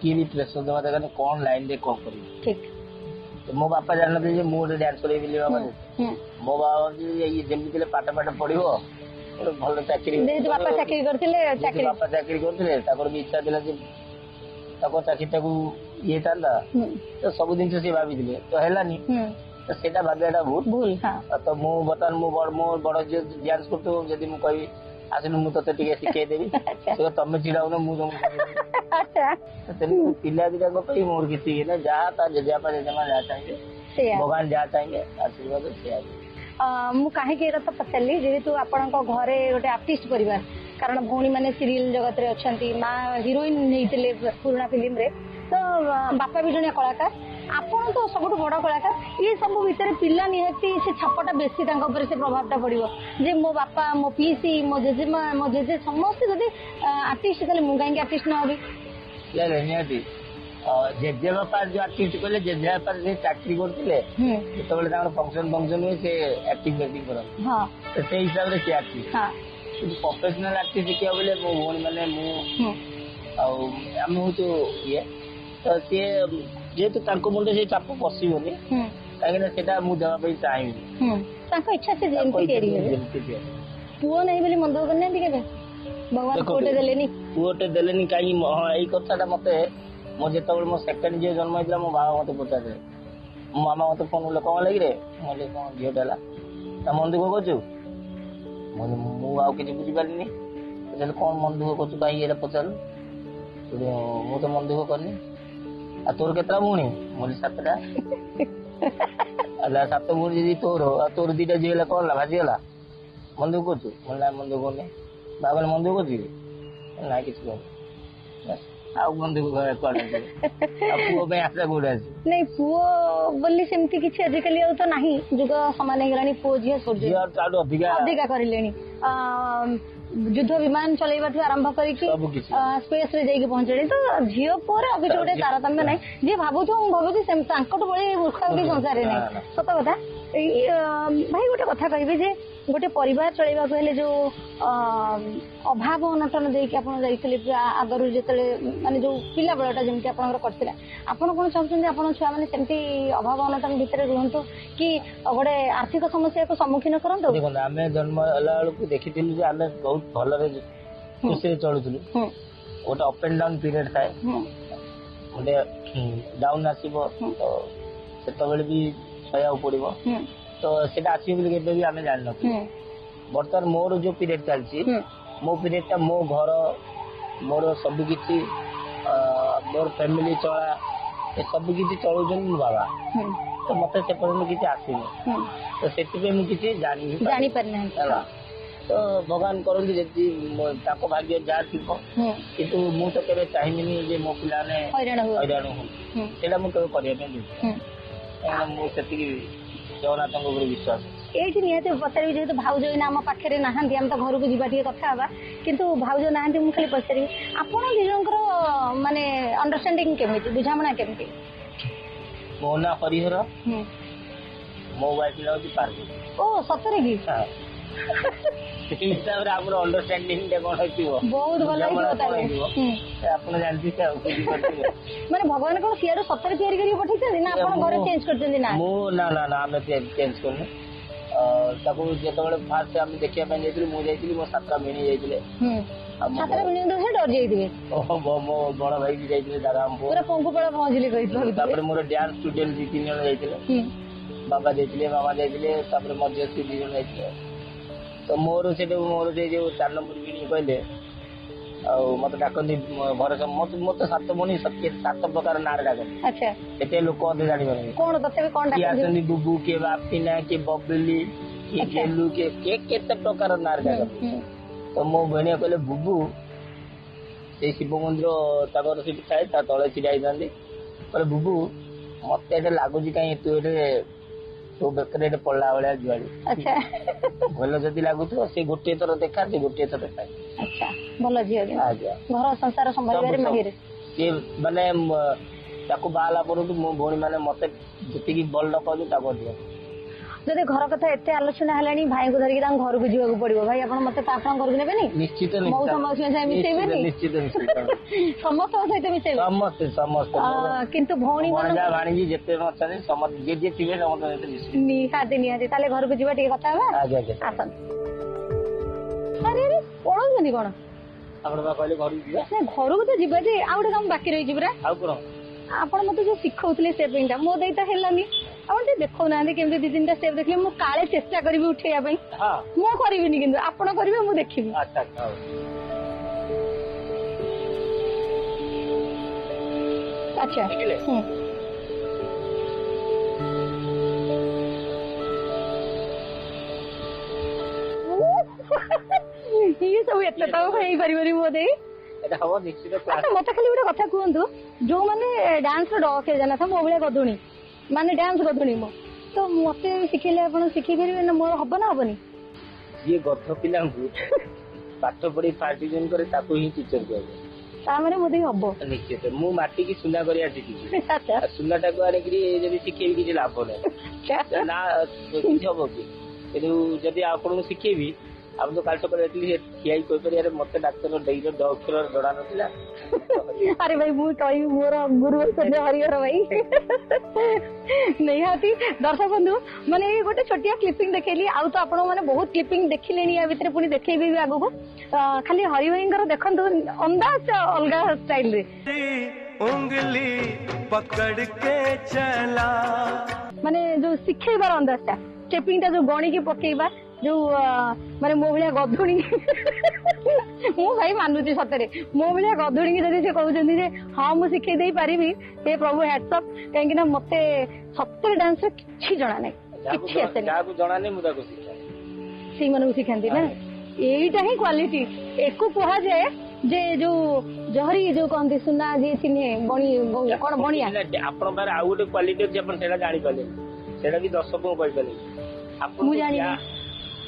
କିଏ ବି ପ୍ରେସର ଦେବା ଦରକାର କଣ ଲାଇନରେ କଣ କରିବି। ଠିକ, ମୋ ବାପା ଜାଣିନଥିଲେ ଯେ ମୁଁ ଗୋଟେ ଡ୍ୟାନ୍ସ କରିବି ବୋଲି। ମୋ ବାବା ଯେମିତି ପାଠ ପଢିବ, ଗୋଟେ ଭଲ ଚାକିରି। ବାପା ଚାକିରି କରୁଥିଲେ, ତାଙ୍କର ବି ଇଚ୍ଛା ଥିଲା ଯେ ତାଙ୍କ ଚାକିରିଟାକୁ ଇଏ ହେଇଥାନ୍ତା ତ ସବୁ ଜିନିଷ ସେ ଭାବିଥିଲେ ତ ହେଲାନି ତ ସେଇଟା ଭାବିବାଟା ଭୁଲ। ଭୁଲ ହଁ ତ ମୁଁ ବର୍ତ୍ତମାନ ମୋ ବଡ ଝିଅ ଡ୍ୟାନ୍ସ କରୁଥିବ ଯଦି ମୁଁ କହିବି ଆସିଲୁ ମୁଁ ତତେ ଟିକେ ଶିଖେଇଦେବି ସେ ତମେ ଛିଡାଉନ ମୁଁ ତମକୁ ଆଚ୍ଛା ତେଣୁ ପିଲା ଦିଟାଙ୍କ ପାଇଁ ମୋର କିଛି ଇଏ ନାହିଁ ଯାହା ତା ଜେଜେବାପା ଜେଜେମା ଯାହା ଚାହିଁବେ ସେଇଆ ଭଗବାନ ଯାହା ଚାହିଁବେ ଆଶୀର୍ବାଦ ସେଇଆ ମୁଁ କାହିଁକି ଏ କଥା ପଚାରିଲି ଯେହେତୁ ଆପଣଙ୍କ ଘରେ ଗୋଟେ ଆର୍ଟିଷ୍ଟ ପରିବାର କାରଣ ଭଉଣୀ ମାନେ ସିରିଏଲ ଜଗତରେ ଅଛନ୍ତି ମା ହିରୋଇନ ହେଇଥିଲେ ପୁରୁଣା ଫିଲ୍ମରେ ତ ବାପା ବି ଜଣେ କଳାକାର ଆପଣ ତ ସବୁଠୁ ବଡ କଳାକାର ଏ ସବୁ ଭିତରେ ପିଲା ନିହାତି ସେ ଛାପଟା ବେଶୀ ତାଙ୍କ ଉପରେ ସେ ପ୍ରଭାବଟା ପଡିବ ଯେ ମୋ ବାପା ମୋ ପିଇସି ମୋ ଜେଜେମା ମୋ ଜେଜେ ସମସ୍ତେ ଯଦି ଆର୍ଟିଷ୍ଟ ତାହେଲେ ମୁଁ କାହିଁକି ଆର୍ଟିଷ୍ଟ ନ ହେବି ନିହାତି ଜେଜେବାପା ଯୋଉ ଆର୍ଟିଷ୍ଟ କହିଲେ ଜେଜେବାପା ସେ ଚାକିରି କରୁଥିଲେ ଯେତେବେଳେ ତାଙ୍କର ଫଙ୍କସନ ହୁଏ ସେ ଆକ୍ଟିଂ କରନ୍ତି ହଁ ତ ସେଇ ହିସାବରେ ସେ ଆର୍ଟିଷ୍ଟ ହଁ କିନ୍ତୁ ପ୍ରଫେସନାଲ ଆର୍ଟିଷ୍ଟ ଦେଖିବାକୁ ବୋଲେ ମୋ ଭଉଣୀ ମାନେ ମୁଁ ଆଉ ଆମେ ହଉଛୁ ଇଏ ତ ସିଏ ଯେହେତୁ ତାଙ୍କ ମୁଣ୍ଡରେ ସେଇ ଚାପ ପଶିବନି କାହିଁକିନା ସେଇଟା ମୁଁ ଦେବା ପାଇଁ ଚାହିଁବି ତାଙ୍କ ଇଚ୍ଛା ସେ ଯେମିତି ତିଆରି ହେବେ ପୁଅ ନାହିଁ ବୋଲି ମନ ଦୁଃଖ କରିନାହାନ୍ତି କେବେ ଭଗବାନ ପୁଅଟେ ଦେଲେନି ପୁଅଟେ ଦେଲେନି କାହିଁକି ହଁ ଏଇ କଥାଟା ମତେ ମୁଁ ଯେତେବେଳେ ମୋ ସେକେଣ୍ଡ ଝିଅ ଜନ୍ମ ହେଇଥିଲା ମୋ ବାବା ମତେ ପଚାରିଲେ ମୋ ମାମା ମତେ ଫୋନ କଲେ କଣ ଲାଗିରେ ମୁଁ କହିଲି କଣ ଝିଅଟା ହେଲା ତା ମନ ଦୁଃଖ କରୁଛୁ ମୁଁ ଆଉ କିଛି ବୁଝିପାରିଲିନି ପଚାରିଲେ କଣ ମନ ଦୁଃଖ କରୁଛୁ କାହିଁକି ଏଇଟା ପଚାରିଲୁ ମୁଁ ତ ମନ ଦୁଃଖ କରିନି ଆଉ ତୋର କେତେଟା ଭଉଣୀ ମୁଁ କହିଲି 7ଟା ହେଲା 7 ଭଉଣୀ ଯଦି ତୋର ଆଉ ତୋର 2ଟା ଝିଅ ହେଲା କଣ ହେଲା ଭାଜିଗଲା ମନ ଦୁଃଖ କରୁଛୁ ମୁଁ କହିଲି ମନ ଦୁଃଖ କରୁନି ବାବା କହିଲେ ମନ ଦୁଃଖ କରୁଛୁ ନାଇଁ କିଛି କହୁନି ଆଉ ବନ୍ଧୁ କୁଆଡେ ପୁଅ ପାଇଁ ଆଶା କୋଉଠି ଅଛି ନାଇଁ ପୁଅ ବୋଲି ସେମିତି କିଛି ଆଜିକାଲି ଆଉ ତ ନାହିଁ ଯୁଗ ସମାନ ହେଇଗଲାଣି ପୁଅ ଝିଅ ଅଧିକା କରିଲେଣି ଯୁଦ୍ଧ ବିମାନ ଚଲେଇବାଠୁ ଆରମ୍ଭ କରିକି ସ୍ପେସ ରେ ଯାଇକି ପହଞ୍ଚିଲେଣି ତ ଝିଅ ପୁଅରେ ଆଉ କିଛି ଗୋଟେ ତାରତମ୍ୟ ନାହିଁ ଯିଏ ଭାବୁଥିବ ମୁଁ ଭାବୁଛି ତାଙ୍କଠୁ ଭଳି ମୂର୍ଖ ଆଉ କିଛି ସଂସାରରେ ନାହିଁ ସତ କଥା ଭାଇ ଗୋଟେ କଥା କହିବି ଯେ ଗୋଟେ ପରିବାର ଚଳେଇବାକୁ ହେଲେ ଯୋଉ ଅଭାବ ଅନଟନ ଦେଇକି ଆପଣ ଯାଇଥିଲେ ଆଗରୁ ଯେତେବେଳେ ମାନେ ଯୋଉ ପିଲା ବେଳଟା ଯେମିତି ଆପଣଙ୍କର କରିଥିଲା ଆପଣ କଣ ଚାହୁଁଛନ୍ତି ଆପଣ ଛୁଆ ମାନେ ସେମିତି ଅଭାବ ଅନଟନ ଭିତରେ ରୁହନ୍ତୁ କି ଗୋଟେ ଆର୍ଥିକ ସମସ୍ୟାକୁ ସମ୍ମୁଖୀନ କରନ୍ତୁ ଦେଖନ୍ତୁ ଆମେ ଜନ୍ମ ହେଲା ବେଳକୁ ଦେଖିଥିଲୁ ଯେ ଆମେ ବହୁତ ଭଲରେ ଖୁସିରେ ଚଳୁଥିଲୁ ଗୋଟେ ଅପ୍ ଆଣ୍ଡ ଡାଉନ ପିରିୟଡ ଥାଏ ଗୋଟେ ଡାଉନ ଆସିବ ତ ସେତେବେଳେ ବି ସହିବାକୁ ପଡିବ ତ ସେଟା ଆସିବ ବୋଲି କେବେ ବି ଆମେ ଜାଣିନଥିଲୁ ବର୍ତ୍ତମାନ ମୋର ଯୋଉ ପିରିୟଡ ଚାଲିଛି ମୋ ପିରିୟଡ ଟା ମୋ ଘର ମୋର ସବୁ କିଛି ମୋର ଫ୍ୟାମିଲି ଚଳା ଏ ସବୁ କିଛି ଚଳଉଛନ୍ତି ମୋ ବାବା ତ ମତେ ସେ ପର୍ଯ୍ୟନ୍ତ କିଛି ଆସିନି ତ ସେଥିପାଇଁ ମୁଁ କିଛି ଜାଣିପାରିନାହିଁ ହେଲା ତ ଭଗବାନ କରନ୍ତି ଯଦି ତାଙ୍କ ଭାଗ୍ୟ ଯାହା ଥିବ କିନ୍ତୁ ମୁଁ ତ କେବେ ଚାହିଁବିନି ଯେ ମୋ ପିଲାମାନେ ହଇରାଣ ହୁଅନ୍ତୁ ସେଇଟା ମୁଁ କେବେ କରିବା ପାଇଁ ଦେବି କାହିଁକିନା ମୁଁ ସେତିକି ଜଗନ୍ନାଥଙ୍କ ଉପରେ ବିଶ୍ୱାସ ଏଇଠି ନିହାତି ପଚାରିବି ଯେହେତୁ ଭାଉଜ ଏଇନା ଆମ ପାଖରେ ନାହାନ୍ତି ଆମେ ତ ଘରକୁ ଯିବା ଟିକେ କଥା ହେବା କିନ୍ତୁ ଭାଉଜ ନାହାନ୍ତି ମୁଁ ଖାଲି ପଚାରିବି ଆପଣ ଦି ଜଣଙ୍କର ମାନେ ଅଣ୍ଡରଷ୍ଟାଣ୍ଡିଂ କେମିତି ବୁଝାମଣା କେମିତି ମୋ ନାଁ ହରିହର ମୋ ୱାଇଫ ହଉଛି ପାର୍ବତୀ ଓ ସତରେ କି ସେଇ ହିସାବରେ ଆମର ଅଣ୍ଡରଷ୍ଟାଣ୍ଡିଂ ଟା କଣ ହେଇଥିବ ବହୁତ ଭଲ ହେଇଥିବ ଆପଣ ଜାଣିଥିବେ ଆଉ ବୁଝିପାରୁଥିବେ ମାନେ ଭଗବାନ କଣ ସିଆଡୁ ସତରେ ତିଆରି କରିକି ପଠେଇଛନ୍ତି ନା ଆପଣ ଘରେ ଚେଞ୍ଜ କରିଛନ୍ତି ନା ମୁଁ ନା ଆମେ ଚେଞ୍ଜ କରିନି ତାକୁ ଯେତେବେଳେ ଫାଷ୍ଟ ଆମେ ଦେଖିବା ପାଇଁ ଯାଇଥିଲୁ ମୁଁ ଯାଇଥିଲି ମୋ 7ଟା ଭିଣୀ ଯାଇଥିଲେ 7ଟା ଭିଣୀ ସେ ଡରି ଯାଇଥିବେ ମୋ ବଡ ଭାଇ ବି ଯାଇଥିଲେ ଦାଦା ପୁରା ପଙ୍କୁପଳ ପହଞ୍ଚିଲେ କହିଥିଲେ ତାପରେ ମୋର ଡ୍ୟାନ୍ସ ଷ୍ଟୁଡେଣ୍ଟ 2-3 ଜଣ ଯାଇଥିଲେ ବାବା ଯାଇଥିଲେ ମାମା ଯାଇଥିଲେ ତାପରେ ମଧ୍ୟସ୍ଥି 2 ଜଣ ଯାଇଥିଲେ ତ ମୋର ସେଠୁ ମୋର ସେ ଯୋଉ 4 ନମ୍ବର ଭିଣୀ କହିଲେ ଆଉ ମତେ ଡାକନ୍ତି ଘରେ ମତେ 7 ଭଉଣୀ 7 ପ୍ରକାର ନାଁରେ ଡାକନ୍ତି ସେତେ ଲୋକ ଅଧେ ଜାଣିପାରନ୍ତି କଣ ତଥାପି କଣ କିଏ ଆସନ୍ତି ବୁବୁ କିଏ ବାପିନା କିଏ ବବିଲି କିଏ ଗେଲୁ କିଏ କେତେ ପ୍ରକାର ନାଁରେ ଡାକନ୍ତି ତ ମୋ ଭଉଣୀ କହିଲେ ବୁବୁ ସେଇ ଶିବ ମନ୍ଦିର ତାଙ୍କର ସେଠି ଥାଏ ତା ତଳେ ଛିଡା ହେଇଥାନ୍ତି କହିଲେ ବୁବୁ ମତେ ଏଠି ଲାଗୁଛି କାହିଁ ତୁ ଏଠି ତୋ ବେକରେ ଏଠି ପଡିଲା ଭଳିଆ ଜୁଆଳି ଭଲ ଯଦି ଲାଗୁଥିବ ସେ ଗୋଟିଏ ଥର ଦେଖା ସେ ଗୋଟିଏ ଥର ଦେଖା ଭଲ ଝିଅ ଘର ସଂସାର ସମ୍ଭାଳିବାରେ ମାହିର ସିଏ ମାନେ ତାକୁ ବାହା ହେଲା ପରଠୁ ମୋ ଭଉଣୀ ମାନେ ମତେ ଯେତିକି ଭଲ ନ ପାଉଛି ତାକୁ ଅଧିକ ଯଦି ଘର କଥା ଏତେ ଆଲୋଚନା ହେଲାଣି ଭାଇଙ୍କୁ ଧରିକି ତାଙ୍କ ଘରକୁ ଯିବାକୁ ପଡିବ ଭାଇ ଆପଣ ମତେ ଆପଣଙ୍କ ଘରକୁ ନେବେନି ନିଶ୍ଚିତ ମିଶେଇବେନି ସମସ୍ତଙ୍କ ସହିତ ମିଶେଇବେ ସମସ୍ତେ କିନ୍ତୁ ଭଉଣୀ ଭାଣିଜି ଯେତେ ଅଛନ୍ତି ସମସ୍ତେ ଯିଏ ଥିବେ ସମସ୍ତେ ନିହାତି ତାହେଲେ ଘରକୁ ଯିବା ଟିକେ କଥା ହେବା ଆସନ୍ତୁ ପଳଉଛନ୍ତି କଣ ଆପଣ ବା କହିଲେ ଘରକୁ ଯିବା। ନା ଘରକୁ ତ ଯିବା ଯେ ଆଉ ଗୋଟେ କାମ ବାକି ରହିଛି ପୁରା। ଆଉ କଣ? ଆପଣ ମତେ ଯୋଉ ଶିଖଉଥିଲେ ସେଭିଂ ଟା ମୋ ଦେଇ ତ ହେଲାନି। ଆପଣ ଟିକେ ଦେଖଉନାହାନ୍ତି କେମିତି 2-3ଟା ଷ୍ଟେପ୍ ଦେଖିଲେ ମୁଁ କାଳେ ଚେଷ୍ଟା କରିବି ଉଠେଇବା ପାଇଁ। ହଁ ମୁଁ କରିବିନି କିନ୍ତୁ ଆପଣ କରିବେ ମୁଁ ଦେଖିବି। ଆଚ୍ଛା ଆଚ୍ଛା ହଉ। ଆଚ୍ଛା ଦେଖିଲେ? ଇଏ ସବୁ ଏତେ ତ ହେଇପାରିବନି ମୋ ଦେଇ। এটা হব নিশ্চিত ক্লাস। আচ্ছা মତେ খালি ଗୋଟେ କଥା କୁହନ୍ତୁ ଯୋଉମାନେ ଡ୍ୟାନ୍ସ ର ଡ କିଏ ଜାଣିନଥିବ ମୋ ଭଳିଆ ଗଧୁଣି ମାନେ ଡ୍ୟାନ୍ସ ଗଧୁଣି ମୁଁ ତ ମତେ ଶିଖେଇଲେ ଆପଣ ଶିଖେଇ ପାରିବେ ନା ମୋର ହବ ନା ହବନି? ଯିଏ ଗଧ ପିଲାଙ୍କୁ ପାଠ ପଢି ପାର୍ଟିଜନ করে ତାକୁ ହିଁ ଟିଚର କୁହାଯାଏ। ତାମାନେ ମୋ ଦେଇ ହବ ନିଶ୍ଚିତ। ମୁଁ ମାଟିକି ସୁନା କରିବା ଶିଖିଛି। ଆଚ୍ଛା ଆଉ ସୁନାଟାକୁ ଆଣିକିରି ଯଦି ଶିଖେଇବି କିଛି ଲାଭ ନାହିଁ ନା କିଛି ହବ କି? କିନ୍ତୁ ଯଦି ଆପଣଙ୍କୁ ଶିଖେଇବି ଆପଣ ତ କାଲି ସକାଳେ ଏଠି ଠିଆ ହେଇ କହିପାରିବେ ମତେ ଡାକ୍ତର ଡେଇର ଡ ଅକ୍ଷର ଜଣା ନଥିଲା। ଆରେ ଭାଇ ମୁଁ କହିବି ମୋର ଗୁରୁ ଅଛନ୍ତି ହରିହର ଭାଇ। ନିହାତି ଦର୍ଶକ ବନ୍ଧୁ ମାନେ ଗୋଟେ ଛୋଟିଆ କ୍ଲିପିଂ ଦେଖେଇଲି ଆଉ ତ ଆପଣ ମାନେ ବହୁତ କ୍ଲିପିଂ ଦେଖିଲେଣି ୟା ଭିତରେ ପୁଣି ଦେଖେଇବି ବି ଆଗକୁ। ଖାଲି ହରି ଭାଇଙ୍କର ଦେଖନ୍ତୁ ଅନ୍ଦାଜ ଅଲଗା ଷ୍ଟାଇଲ ରେ उंगली पकड़ के चला ମାନେ ଯୋଉ ଶିଖେଇବାର ଅନ୍ଦାଜଟା ଷ୍ଟେପିଂ ଟା ଯୋଉ ଗଣିକି ପକେଇବା ଯୋଉ ମାନେ ମୋ ଭଳିଆ ଗଧୁଣି ମୁଁ ଭାଇ ମାନୁଛି ସତରେ ମୋ ଭଳିଆ ଗଧୁଣିକି ଯଦି ସେ କହୁଛନ୍ତି ଯେ ହଁ ମୁଁ ଶିଖେଇ ଦେଇ ପାରିବି ଏ ପ୍ରଭୁ ହ୍ୟାଟ୍ସଅପ୍ କାହିଁକି ନା ମତେ ସତରେ ଡ୍ୟାନ୍ସରେ କିଛି ଜଣା ନାହିଁ କିଛି ଆସେନି ଯାହାକୁ ଜଣା ନାହିଁ ମୁଁ ତାକୁ ଶିଖାଏ ସେଇମାନଙ୍କୁ ଶିଖାନ୍ତି ନା ଏଇଟା ହିଁ କ୍ୱାଲିଟି ଏକୁ କୁହାଯାଏ ଯେ ଯୋଉ ଜହରି ଯୋଉ କହନ୍ତି ସୁନା ଯିଏ ଚିହ୍ନେ ବଣି କଣ ବଣିଆ ଆପଣଙ୍କ ପାଖରେ ଆଉ ଗୋଟେ କ୍ୱାଲିଟି ଅଛି ଆପଣ ସେଇଟା ଜାଣିପାରିଲେନି ସେଇଟା ବି ଦର୍ଶକଙ୍କୁ କହିପାରିଲେନି ଆପଣ ମୁଁ ଜାଣିନି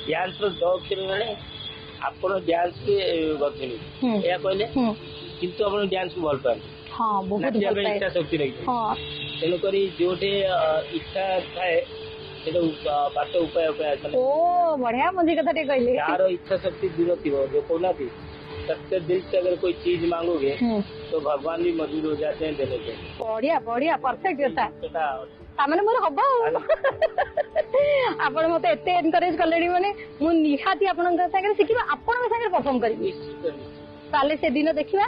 ଡ୍ୟାନ୍ସ ର ଦ ଅକ୍ଷର ବେଳେ ଆପଣ ଡ୍ୟାନ୍ସ ରେ ଗଧୁଣି ଏହା କହିଲେ କିନ୍ତୁ ଆପଣ ଡ୍ୟାନ୍ସ କୁ ଭଲ ପାଆନ୍ତି ହଁ ବହୁତ ଭଲ ପାଏ ଇଚ୍ଛା ଶକ୍ତି ରହିଛି ହଁ ତେଣୁକରି ଯୋଉଠି ଇଚ୍ଛା ଥାଏ ସେଟା ବାଟ ଉପାୟ ଅଛି ଓ ବଢିଆ ମଞ୍ଜି କଥା ଟିକେ କହିଲେ ଯାହାର ଇଚ୍ଛା ଶକ୍ତି ଦୂର ଥିବ ଯୋଉ କହୁନାହାନ୍ତି सच्चे दिल से अगर कोई चीज मांगोगे तो भगवान भी मजबूर हो जाते हैं देने के बढ़िया बढ़िया परफेक्ट କଥା ତାମାନେ ମୋର ହବ ଆପଣ ମତେ ଏତେ ଏନକରେଜ କଲେଣି ମାନେ ମୁଁ ନିହାତି ଆପଣଙ୍କ ସାଙ୍ଗରେ ଶିଖିବା ଆପଣଙ୍କ ସାଙ୍ଗରେ ପରଫର୍ମ କରିବି ତାହେଲେ ସେଦିନ ଦେଖିବା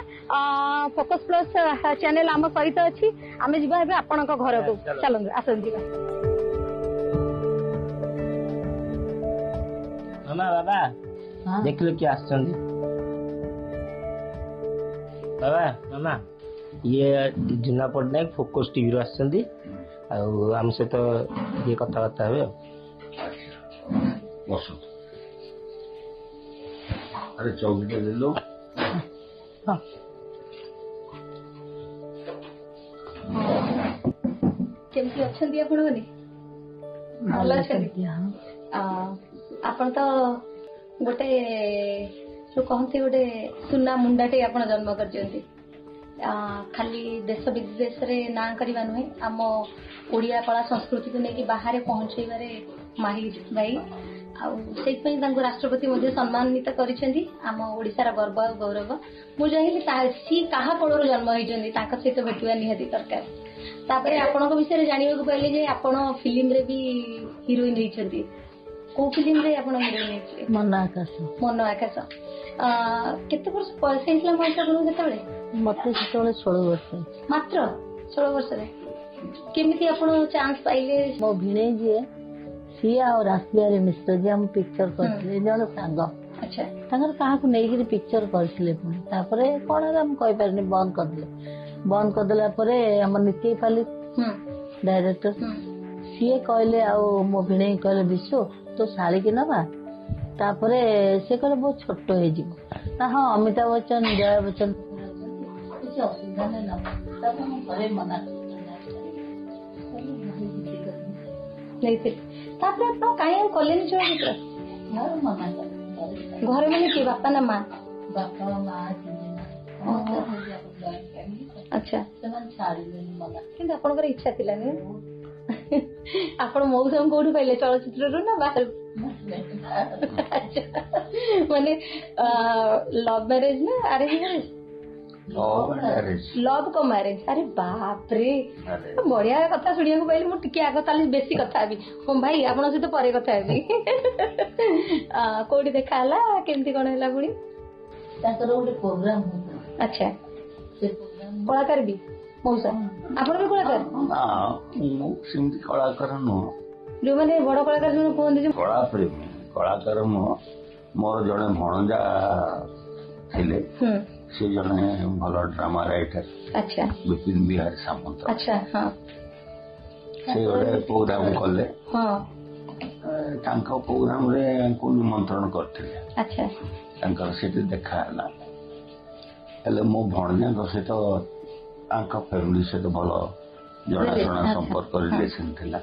ଫୋକସ ପ୍ଲସ୍ ଚ୍ୟାନେଲ ଆମ ସହିତ ଅଛି ଆମେ ଯିବା ଏବେ ଆପଣଙ୍କ ଘରକୁ ଚାଲନ୍ତୁ ଆସନ୍ତୁ ଯିବା ମାମା ବାବା ଦେଖିଲେ କିଏ ଆସିଛନ୍ତି ବାବା ମାମା ଇଏ ଜୁନା ପଟ୍ଟନାୟକ ଫୋକସ ଟିଭିରୁ ଆସିଛନ୍ତି ଆଉ ଆମ ସହିତ ଇଏ କଥାବାର୍ତ୍ତା ହେବେ ଆଉ ବସନ୍ତୁ ଆରେ ଚୌକିଟା ଦେଲୁ କେମିତି ଅଛନ୍ତି ଆପଣ ମାନେ ଭଲ ଅଛନ୍ତି ଆପଣ ତ ଗୋଟେ ଯୋଉ କହନ୍ତି ଗୋଟେ ସୁନା ମୁଣ୍ଡାଟେ ଆପଣ ଜନ୍ମ କରିଛନ୍ତି ଖାଲି ଦେଶ ବିଦେଶରେ ନାଁ କରିବା ନୁହେଁ ଆମ ଓଡ଼ିଆ କଳା ସଂସ୍କୃତିକୁ ନେଇକି ବାହାରେ ପହଞ୍ଚେଇବାରେ ମାହିର ଭାଇ ଆଉ ସେଇଥିପାଇଁ ତାଙ୍କୁ ରାଷ୍ଟ୍ରପତି ମଧ୍ୟ ସମ୍ମାନିତ କରିଛନ୍ତି ଆମ ଓଡ଼ିଶାର ଗର୍ବ ଆଉ ଗୌରବ ମୁଁ ଚାହିଁଲି ସିଏ କାହା କୋଳରୁ ଜନ୍ମ ହେଇଛନ୍ତି ତାଙ୍କ ସହିତ ଭେଟିବା ନିହାତି ଦରକାର ତାପରେ ଆପଣଙ୍କ ବିଷୟରେ ଜାଣିବାକୁ ପାଇଲେ ଯେ ଆପଣ ଫିଲ୍ମରେ ବି ହିରୋଇନ ହେଇଛନ୍ତି କୋଉ ଫିଲ୍ମରେ ଆପଣ ହିରୋଇନ ହେଇଥିଲେ ମନ ଆକାଶ କେତେ ବର୍ଷ ବୟସ ହେଇଥିଲା ମଣିଷ ଆପଣଙ୍କୁ ସେତେବେଳେ ମତେ ସେତେବେଳେ 16 ବର୍ଷ ମାତ୍ର 16 ବର୍ଷରେ କେମିତି ଆପଣ ଚାନ୍ସ ପାଇଲେ ମୋ ଭିଣେଇ ଯିଏ ସିଏ ଆଉ ରାସବିହାରୀ ମିଶ୍ର ଯିଏ ଆମ ପିକ୍ଚର କରିଥିଲେ ଜଣେ ସାଙ୍ଗ ଆଚ୍ଛା ତାଙ୍କର କାହାକୁ ନେଇକିରି ପିକ୍ଚର କରିଥିଲେ ପୁଣି ତାପରେ କଣ ହେଲା ମୁଁ କହିପାରିନି ବନ୍ଦ କରିଦେଲା ପରେ ଆମର ନିତେଇପାଲି ଡାଇରେକ୍ଟର ସିଏ କହିଲେ ଆଉ ମୋ ଭିଣେଇ କହିଲେ ବିଶୁ ତୋ ଶାଳୀକି ନବା ତାପରେ ସେ କହିଲେ ବହୁତ ଛୋଟ ହେଇଯିବ ନା ହଁ ଅମିତାଭ ବଚ୍ଚନ ଜୟା ବଚ୍ଚନ କିଛି ଅସୁବିଧା ନାହିଁ ନବା ତାପରେ ମୁଁ ଘରେ ମନା ତାପରେ ଆପଣ କାହିଁ ଆଉ କଲେନି ଚଳଚ୍ଚିତ୍ର ଘରେ ମନା କଲେ ଘରେ ମାନେ କିଏ ବାପା ନା ମା ବାପା ମା ଆଚ୍ଛା ସେମାନେ ଛାଡ଼ିଲେନି ମନା କିନ୍ତୁ ଆପଣଙ୍କର ଇଚ୍ଛା ଥିଲାନି ଆପଣ ମଉସାଙ୍କୁ କୋଉଠି ପାଇଲେ ଚଳଚ୍ଚିତ୍ରରୁ ନା ବାହାରୁ ମାନେ ଲଭ୍ ମ୍ୟାରେଜ ନା ଆରେଞ୍ଜ ମ୍ୟାରେଜ ଲଭ୍ କ ମ୍ୟାରେଜ ଆରେ ବାପରେ ବଢିଆ କଥା ଶୁଣିବାକୁ ପାଇଲି ମୁଁ ଟିକେ ଆଗ ତାହେଲେ ବେଶୀ କଥା ହେବି ଭାଇ ଆପଣଙ୍କ ସହିତ ପରେ କଥା ହେବି କୋଉଠି ଦେଖା ହେଲା କେମିତି କଣ ହେଲା ପୁଣି ତାଙ୍କର ଗୋଟେ ପ୍ରୋଗ୍ରାମ ହଉଥିଲା। ଆଚ୍ଛା, ସେ ପ୍ରୋଗ୍ରାମ କଳାକାର ବି ମଉସା, ଆପଣ ବି କଳାକାର? ନା ମୁଁ ସେମିତି କଳାକାର ନୁହଁ, ଯୋଉମାନେ ବଡ କଳାକାର ଯୋଉ କୁହନ୍ତି ଯେ କଳା ପ୍ରେମୀ କଳାକାର ନୁହଁ। ମୋର ଜଣେ ଭଣଜା ଥିଲେ, ସେ ଜଣେ ଭଲ ଡ୍ରାମା ରାଇଟର, ଆଚ୍ଛା ବିପିନ ବିହାରୀ ସାମନ୍ତ। ଆଚ୍ଛା, ହଁ ସେ ଗୋଟେ ପ୍ରୋଗ୍ରାମ କଲେ, ହଁ, ତାଙ୍କ ପ୍ରୋଗ୍ରାମରେ ୟାଙ୍କୁ ନିମନ୍ତ୍ରଣ କରିଥିଲେ। ଆଚ୍ଛା ତାଙ୍କର ସେଠି ଦେଖା ହେଲା। ହେଲେ ମୋ ଭଣଜାଙ୍କ ସହିତ ତାଙ୍କ ଫ୍ୟାମିଲି ସହିତ ଭଲ ଜଣାଶୁଣା ସମ୍ପର୍କ ରିଲେସନ ଥିଲା।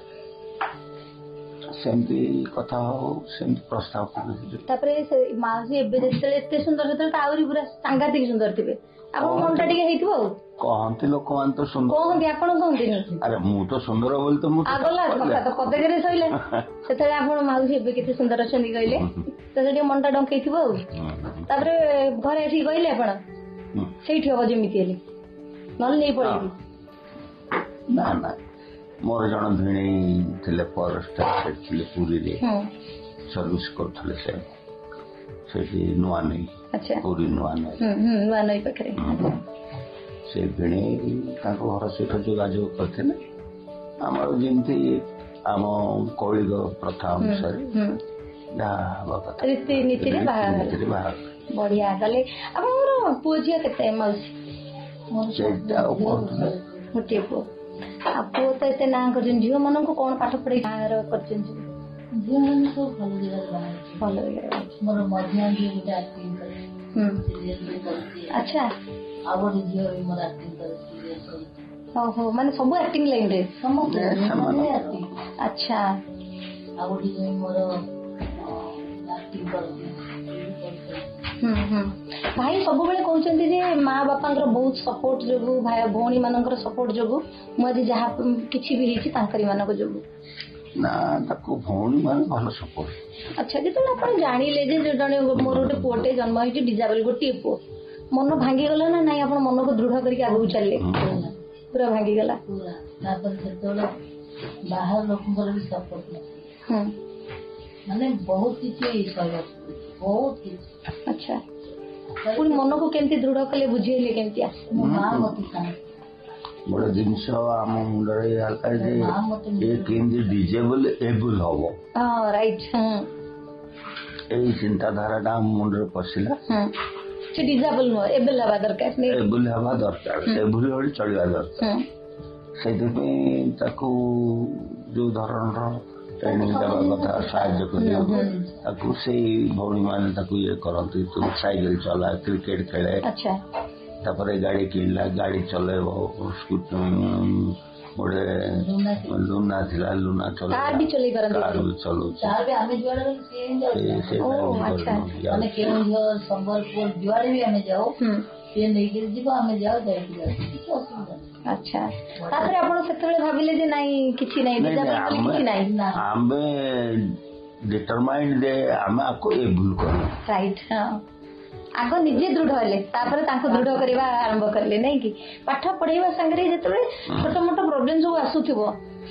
ସେମିତି କଥା ହଉ, ସେମିତି ପ୍ରସ୍ତାବ ପକେଇଥିଲେ। ତାପରେ ସେ ମାଉସୀ ଏବେ ଯେତେବେଳେ ଏତେ ସୁନ୍ଦର, ସେତେବେଳେ ତ ଆହୁରି ପୁରା ସାଂଘାତିକ ସୁନ୍ଦର ଥିବେ। ଆପଣଙ୍କ ମନଟା ଟିକେ ହେଇଥିବ ଆଉ। କହନ୍ତି ଲୋକମାନେ ତ ସୁନ୍ଦର, କହନ୍ତି, ଆପଣ କହନ୍ତିନି? ଆରେ ମୁଁ ତ ସୁନ୍ଦର ବୋଲି ତ ମୁଁ ତ ଗଲା କଥା ତ ପଦକରେ ସଇଲା। ସେତେବେଳେ ଆପଣ ମାଉସୀ ଏବେ କେତେ ସୁନ୍ଦର ଅଛନ୍ତି କହିଲେ, ତ ଟିକେ ମନଟା ଡଙ୍କେଇଥିବ ଆଉ। ତାପରେ ଘରେ ଆସିକି କହିଲେ ଆପଣ ସେଇଠି ହବ ଯେମିତି ହେଲେ, ନହେଲେ ନେଇ ପଳେଇବି। ନା ନା, ମୋର ଜଣେ ଭିଣେଇ ଥିଲେ, ଫରେଷ୍ଟ ଥିଲେ, ପୁରୀରେ ସର୍ଭିସ କରୁଥିଲେ। ସେ ସେଠି ନୂଆ ନେଇ, ଆଚ୍ଛା, ପୁରୀ ନୂଆ ନେଇ, ନୂଆ ନଈ ପାଖରେ। ସେ ଭିଣେଇ ତାଙ୍କ ଘର ସହିତ ଯୋଗାଯୋଗ କରିଥିଲେ। ଆମର ଯେମିତି ଆମ କଳିଗ ପ୍ରଥା ଅନୁସାରେ ଯାହା ହବା କଥା ରୀତିନୀତିରେ ବାହାଘର। ବଢିଆ। ତାହେଲେ ଆପଣଙ୍କର ପୁଅ ଝିଅ କେତେ ମାଉସୀ? ସେଇଟା କରୁଥିଲେ। ଗୋଟିଏ ପୁଅ। ଆଉ ପୁଅ ତ ଏତେ ନାଁ କରିଛନ୍ତି, ଝିଅ ମାନଙ୍କୁ କଣ ପାଠ ପଢେଇ ବାହାଘର କରିଛନ୍ତି? ଝିଅ ମାନେ ସବୁ ଭଲ ଜାଗାରେ ବାହାରିଛି। ଭଲ ଜାଗାରେ। ମୋର ମଝିଆ ଝିଅ ଗୋଟେ ଆକ୍ଟିଂ କରେ, ସିରିଏଲରେ କରୁଛି। ଆଚ୍ଛା, ଆଉ ଗୋଟେ ଝିଅ ବି ମୋର ଆକ୍ଟିଂ କରେ, ସିରିଏଲ କରୁଛି। ଓହୋ, ମାନେ ସବୁ ଆକ୍ଟିଂ ଲାଇନରେ ସମସ୍ତେ ଆକ୍ଟିଂ। ଆଚ୍ଛା, ଆଉ ଗୋଟେ ଝିଅ ମୋର ଆକ୍ଟିଂ କରୁଛି। ଭାଇ ସବୁବେଳେ କହୁଛନ୍ତି ଯେ ମା ବାପାଙ୍କର ବହୁତ ସପୋର୍ଟ ଯୋଗୁ, ଭାଇ ଭଉଣୀ ମାନଙ୍କର ସପୋର୍ଟ ଯୋଗୁ ମୁଁ ଆଜି ଯାହା କିଛି ବି ହେଇଛି ତାଙ୍କରି ମାନଙ୍କ ଯୋଗୁ। ନା, ତାକୁ ଭଉଣୀ ମାନେ ଭଲ ସପୋର୍ଟ। ଆଚ୍ଛା, ଯେତେବେଳେ ଆପଣ ଜାଣିଲେ ଯେ ଜଣେ ମୋର ଗୋଟେ ପୁଅଟେ ଜନ୍ମ ହେଇଛି ଡିଜାବଲ, ଗୋଟିଏ ପୁଅ, ମନ ଭାଙ୍ଗିଗଲା ନା ନାଇଁ? ଆପଣ ମନକୁ ଦୃଢ କରିକି ଆଗକୁ ଚାଲିଲେ? ପୁରା ଭାଙ୍ଗିଗଲା। ତାପରେ ସେତେବେଳେ ବାହାର ଲୋକଙ୍କର ବି ସପୋର୍ଟ ନଥିଲା, ମାନେ ବହୁତ କିଛି ସହିବାକୁ, ବହୁତ କିଛି। ଆଚ୍ଛା, ପୁଣି ମନକୁ କେମିତି ଦୃଢ କଲେ, ବୁଝେଇଲେ କେମିତି? ମୋ ମା ମତେ ସାହସ। ଗୋଟେ ଜିନିଷ ଆମ ମୁଣ୍ଡରେ ହେଲା ଯେ ଏ କେମିତି ଡିଜେବଲ ଏବୁଲ ହବ, ରାଇଟ୍। ଏଇ ଚିନ୍ତାଧାରାଟା ଆମ ମୁଣ୍ଡରେ ପଶିଲା। ସେ ଡିଜାବଲ ନୁହଁ, ଏବେଲ ହେବା ଦରକାର, ଏବୁଲ ହେବା ଦରକାର, ଏଭଳି ଭଳି ଚଳିବା ଦରକାର। ସେଇଥିପାଇଁ ତାକୁ ଯୋଉ ଧରଣର ଟ୍ରେନିଂ ଦେବା କଥା, ସାହାଯ୍ୟ କରିବାକୁ, ତାକୁ ସେଇ ଭଉଣୀ ମାନେ ତାକୁ ଇଏ କରନ୍ତି। ତୁ ସାଇକେଲ ଚଲା, କ୍ରିକେଟ ଖେଳେ, ତାପରେ ଗାଡି କିଣିଲା, ଗାଡି ଚଲେଇବ, ଗୋଟେ ଲୁନା ଥିଲା, ଲୁନା ଚଲେଇବା, କାର ବି ଚଲଉଛି। ଆମେ କେଉଁଝର, ସମ୍ବଲପୁର, ଯୁଆଡେ ବି ଆମେ ଯାଉ, ସିଏ ନେଇକିରି ଯିବ, ଆମେ ଯାଉ, ଯାଇକି ଆସୁ, କିଛି ଅସୁବିଧା ନାହିଁ। ଆଚ୍ଛା, ତାପରେ ଆପଣ ସେତେବେଳେ ଭାବିଲେ ଯେ ନାଇଁ କିଛି ନାହିଁ, କିଛି ନାହିଁ? ଆମେ ଡିଟରମାଇଣ୍ଡ ଯେ ଆମେ ଆକୁ ଏବୁଲ କରିବୁ। ରାଇଟ୍। ଆଗ ନିଜେ ଦୃଢ ହେଲେ, ତାପରେ ତାଙ୍କୁ ଦୃଢ କରିବା ଆରମ୍ଭ କଲେ, ନାଇଁ କି? ପାଠ ପଢେଇବା ସାଙ୍ଗରେ ଯେତେବେଳେ ଛୋଟ ମୋଟ ପ୍ରୋବ୍ଲେମ ସବୁ ଆସୁଥିବ,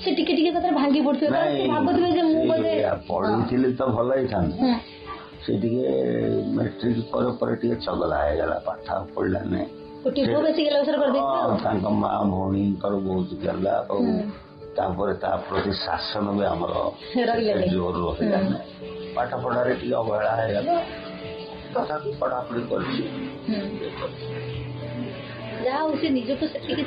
ସେ ଟିକେ ଟିକେ କଥାରେ ଭାଙ୍ଗି ପଡୁଥିବ, ଭାବୁଥିବେ ଯେ ମୁଁ ବୋଧେ ପଢେଇଥିଲି ତ ଭଲ ହେଇଥାନ୍ତା। ସେ ଟିକେ ମେଟ୍ରିକ ପରେ ପରେ ଟିକେ ଚଗଲା ହେଇଗଲା, ପାଠ ପଢିଲା ନାହିଁ। ତାଙ୍କ ମା ଭଉଣୀଙ୍କର ବହୁତ ଗେଲା, ଆଉ ତାପରେ ତା ପ୍ରତି ଶାସନ ବି ଆମର ଜୋର ରହିଲାନି। ପାଠ ପଢାରେ ଟିକେ ଅବହେଳା ହେଇଗଲା, ତଥାପି ପଢାପଢି କରିଛି। ଯାହା ହଉ ସେ ନିଜକୁ ସେତିକି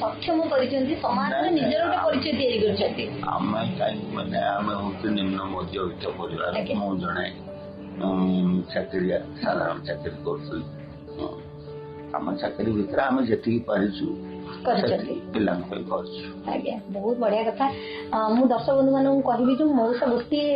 ସକ୍ଷମ କରିଛନ୍ତି, ସମାଜରେ ନିଜର ଗୋଟେ ପରିଚୟ ତିଆରି କରିଛନ୍ତି। ଆମେ କାହିଁକି, ମାନେ ଆମେ ହଉଛି ନିମ୍ନ ମଧ୍ୟବିତ୍ତ ପରିବାର। ମୁଁ ଜଣେ ଚାକିରିଆ, ସାଧାରଣ ଚାକିରି କରୁଥିଲି। ଆମ ଚାକିରି ଭିତରେ ଆମେ ଯେତିକି ପାରିଛୁ ପିଲାଙ୍କ ପାଇଁ କରିଛୁ। ଆଜ୍ଞା, ବହୁତ ବଢିଆ କଥା। ମୁଁ ଦର୍ଶକ ବନ୍ଧୁ ମାନଙ୍କୁ କହିବି ଯେ ମଉସା ଗୋଟିଏ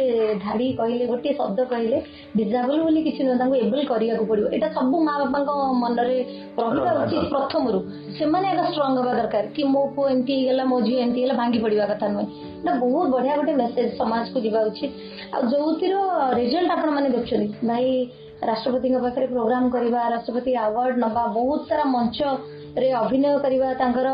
ଧାଡି କହିଲେ, ଗୋଟିଏ ଶବ୍ଦ କହିଲେ, ଡିଜାବଲ ବୋଲି କିଛି ନୁହଁ, ତାଙ୍କୁ ଏବୁଲ କରିବାକୁ ପଡିବ। ଏଇଟା ସବୁ ମା ବାପାଙ୍କ ମନରେ ରହିବା ଉଚିତ ପ୍ରଥମରୁ। ସେମାନେ ଆଗ ଷ୍ଟ୍ରଙ୍ଗ ହବା ଦରକାର କି ମୋ ପୁଅ ଏମିତି ହେଇଗଲା, ମୋ ଝିଅ ଏମିତି ହେଇଗଲା, ଭାଙ୍ଗି ପଡିବା କଥା ନୁହେଁ। ଏଇଟା ବହୁତ ବଢିଆ ଗୋଟେ ମେସେଜ ସମାଜକୁ ଯିବା ଉଚିତ। ଆଉ ଯୋଉଥିର ରେଜଲ୍ଟ ଆପଣ ମାନେ ଦେଖୁଛନ୍ତି, ଭାଇ ରାଷ୍ଟ୍ରପତିଙ୍କ ପାଖରେ ପ୍ରୋଗ୍ରାମ କରିବା, ରାଷ୍ଟ୍ରପତି ଆୱାର୍ଡ ନବା, ବହୁତ ସାରା ମଞ୍ଚ रे अभिनय करवा तांकर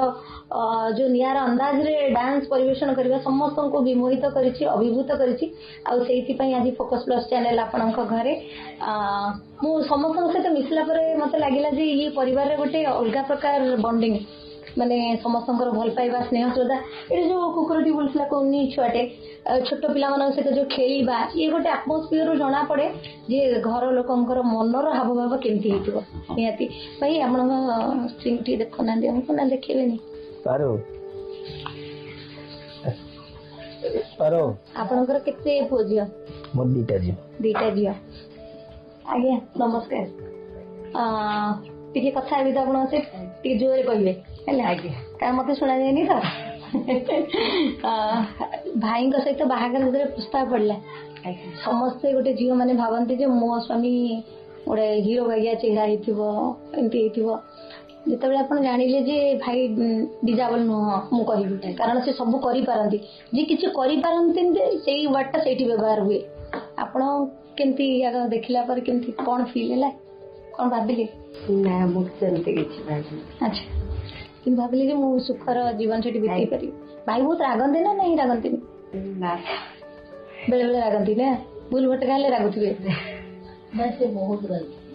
जो नियार अंदाज रे डांस परिवेषण करवा समस्त को विमोहित करिछि अभिभूत करिछि आ सेति पई आज फोकस प्लस चैनल आपनक घरे मु समस्त सहित मिसला परे मते लागिला जे ये परिवार रे गोटे अलगा प्रकार बॉन्डिंग माने समस्त भल पाइबा स्नेह श्रद्धा ये जो कुकुरटी बोलता कौनी छुआटे छोट पिला सहित जो खेलिबा ये गोटे आटमोस्फियर जना पड़े जे घर लोकंकर मनर हाव भाव केमती हेतिबो निहाती भाई आपन स्ट्रिंग देखो ना हमको ना देखिबेनी पारो पारो आपनकर केते पुओ झियो मोर दीटा जी आज्ञा नमस्कार टिके कथा हेबी तो आपन से टिके जोरे कहबे हेले आज्ञा का मते सुना जायनी तो भाई सहित बाहागर जो प्रस्ताव पड़ला समस्ते गोटे झील मैंने भावती जे मो स्वामी गोटे हीरो भागिया चेहरा एमती जिते आप जानिले जे भाई डिजाबल नुह मु कहि कारण से सब करि जी किछि करि पारंती से वर्डटा सेठी व्यवहार हुए आपण केमती या देखला पर केमती कोन फील हैला कोन भाबिले ना मुझे किसी अच्छा कि भाविले जे मु सुखर जीवन सेठी बिताई पारि भाई बहुत रागंती ना नहीं रागंती ना बेले बेले रागंती ना भूल भटकाले रागुथिबे से बहुत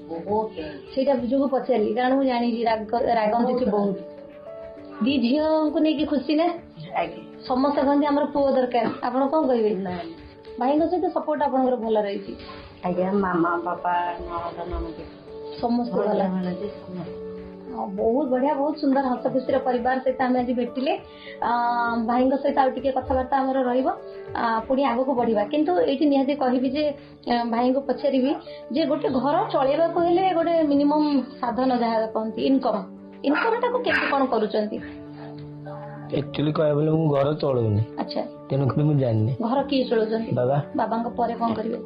ସେଇଟା ଯୋଗୁ ପଚାରିଲି କାରଣ ମୁଁ ଜାଣିଛି ରାଗନ୍ତି ସେ ବହୁତ ଦି ଝିଅଙ୍କୁ ନେଇକି ଖୁସି ନା ସମସ୍ତେ କହନ୍ତି ଆମର ପୁଅ ଦରକାର ଆପଣ କଣ କହିବେ ଭାଇଙ୍କ ସହିତ ସପୋର୍ଟ ଆପଣଙ୍କର ଭଲ ରହିଛି ଆଜ୍ଞା ମାମା ବାପା ସମସ୍ତେ ଭଲ बहुत बढ़िया बहुत सुंदर हस खुशी परिवार सहित आम आज भेटिले भाई सहित आउ टिके कथबार्ता आमर रहिबो पुणी आगको बढ़िबा किंतु एठी निहाती कहबी जे भाई को पचारिबी जे गोटे घर चलेबा को हेले गोटे मिनिमम साधन जहा कहंती इनकम टाको केमति कोन करूचंती एक्चुअली कहबले मु घर चलौनी अच्छा तेनु करी मु जाननी घर की चलौचंती बाबा बाबांको परे कोन करिवे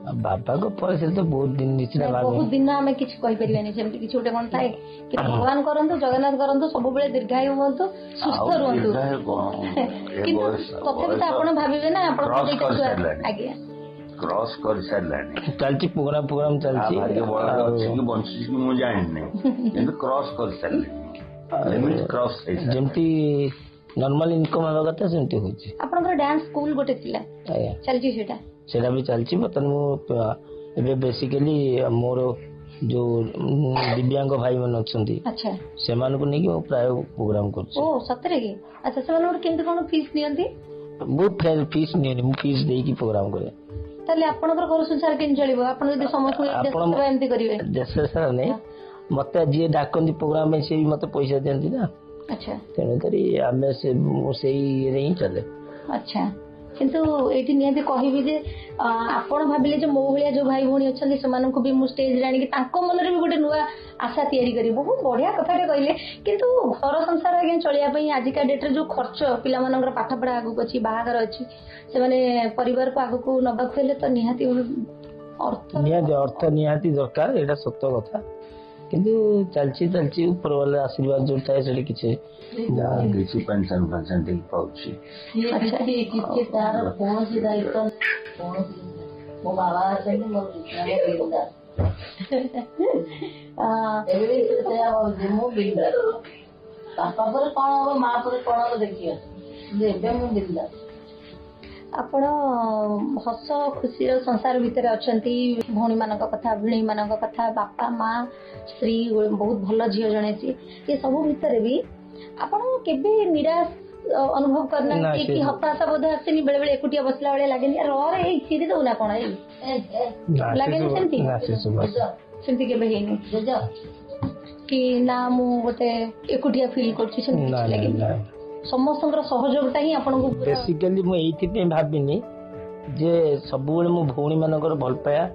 बाबा को पैसे तो बहुत दिन निचला बहुत दिन आम कि कहीपरियानी सेमती किसी गोटे कौन थाए कि भगवान करंतु जगन्नाथ करंतु सब बेले दीर्घायु हुंतु सुस्थ रुहंतु किंतु तथापि तो आपण भाबिबे ना आपण आज्ञा क्रॉस कर सारलानी चलची प्रोग्राम चलची भाग्य कि बंसी कि मु जानि किंतु क्रॉस कर सारलानी लिमिट क्रॉस जेमती नॉर्मल इनकम आवा कथा सेमती होची आपनकर डांस स्कूल गोटे थिला चलची सेटा भी चलची बतन मु बेसिकली मोर जो दिव्यांग भाई मन अछंती अच्छा से मान को नहीं प्राय प्रोग्राम कर ओ सतरे की अच्छा से मान केंते कोन फीस नियंती बहुत फीस नहीं मु फीस देई की प्रोग्राम करे ताले आपनकर घर संसार केन चलिबो आपन यदि समस्त देश एमती करिवे देश सारा नहीं मते जे डाकंदी प्रोग्राम में से भी मते पैसा देंती ना अच्छा तेन करी आमे से रे ही चले अच्छा किंतु एठी नियंती कहबी जे आपण भाबिले जे मो भलिया जो भाई भौणी अछंती सेमाननको भी मु स्टेज राणी कि तांको मन रे भी गोटे नुवा आशा तयारी करी बहुत बढ़िया कथाटे कहले किंतु घर संसार आगे चलिया पई आज का डेट रे जो खर्च पिला मानकर पाठ पढ़ा आगु अछि बाहागर अछि से माने परिवार को आगु को नबा खले तो निहाती अर्थ निहाती दरकार एटा सत्य कथा किंतु चलची ऊपर वाले आशीर्वाद जो थाए सेठी किसी पेंशन देख पाउछि अच्छा किछि तार कोन से दायित्व मो बाबा से मो बिल्डर एबे से आ मो बिल्डर पापा पर कोन हो मां पर कोन हो देखियो जे एबे मो बिल्डर आपण हस खुशी संसार भितर अछंती भौणी मानक कथा भिणी मानक कथा बापा माँ स्त्री बहुत भल झील जणे ये सब भितर भी आपण केबे निराश अनुभव करना कि हताशा बोध आसेनी बेले बेले एकुटिया बसला बेले लागेनी रे ए सीरी दउ ना कोन लागेनी सेमती केबे हेनी कि ना मु गोटे एकुटिया फील करछि सेमती लागेनी समस्त सहयोगटा ही आपको बेसिकली मुझे भाविनी जे सब मो भौणी मानकर भल पाया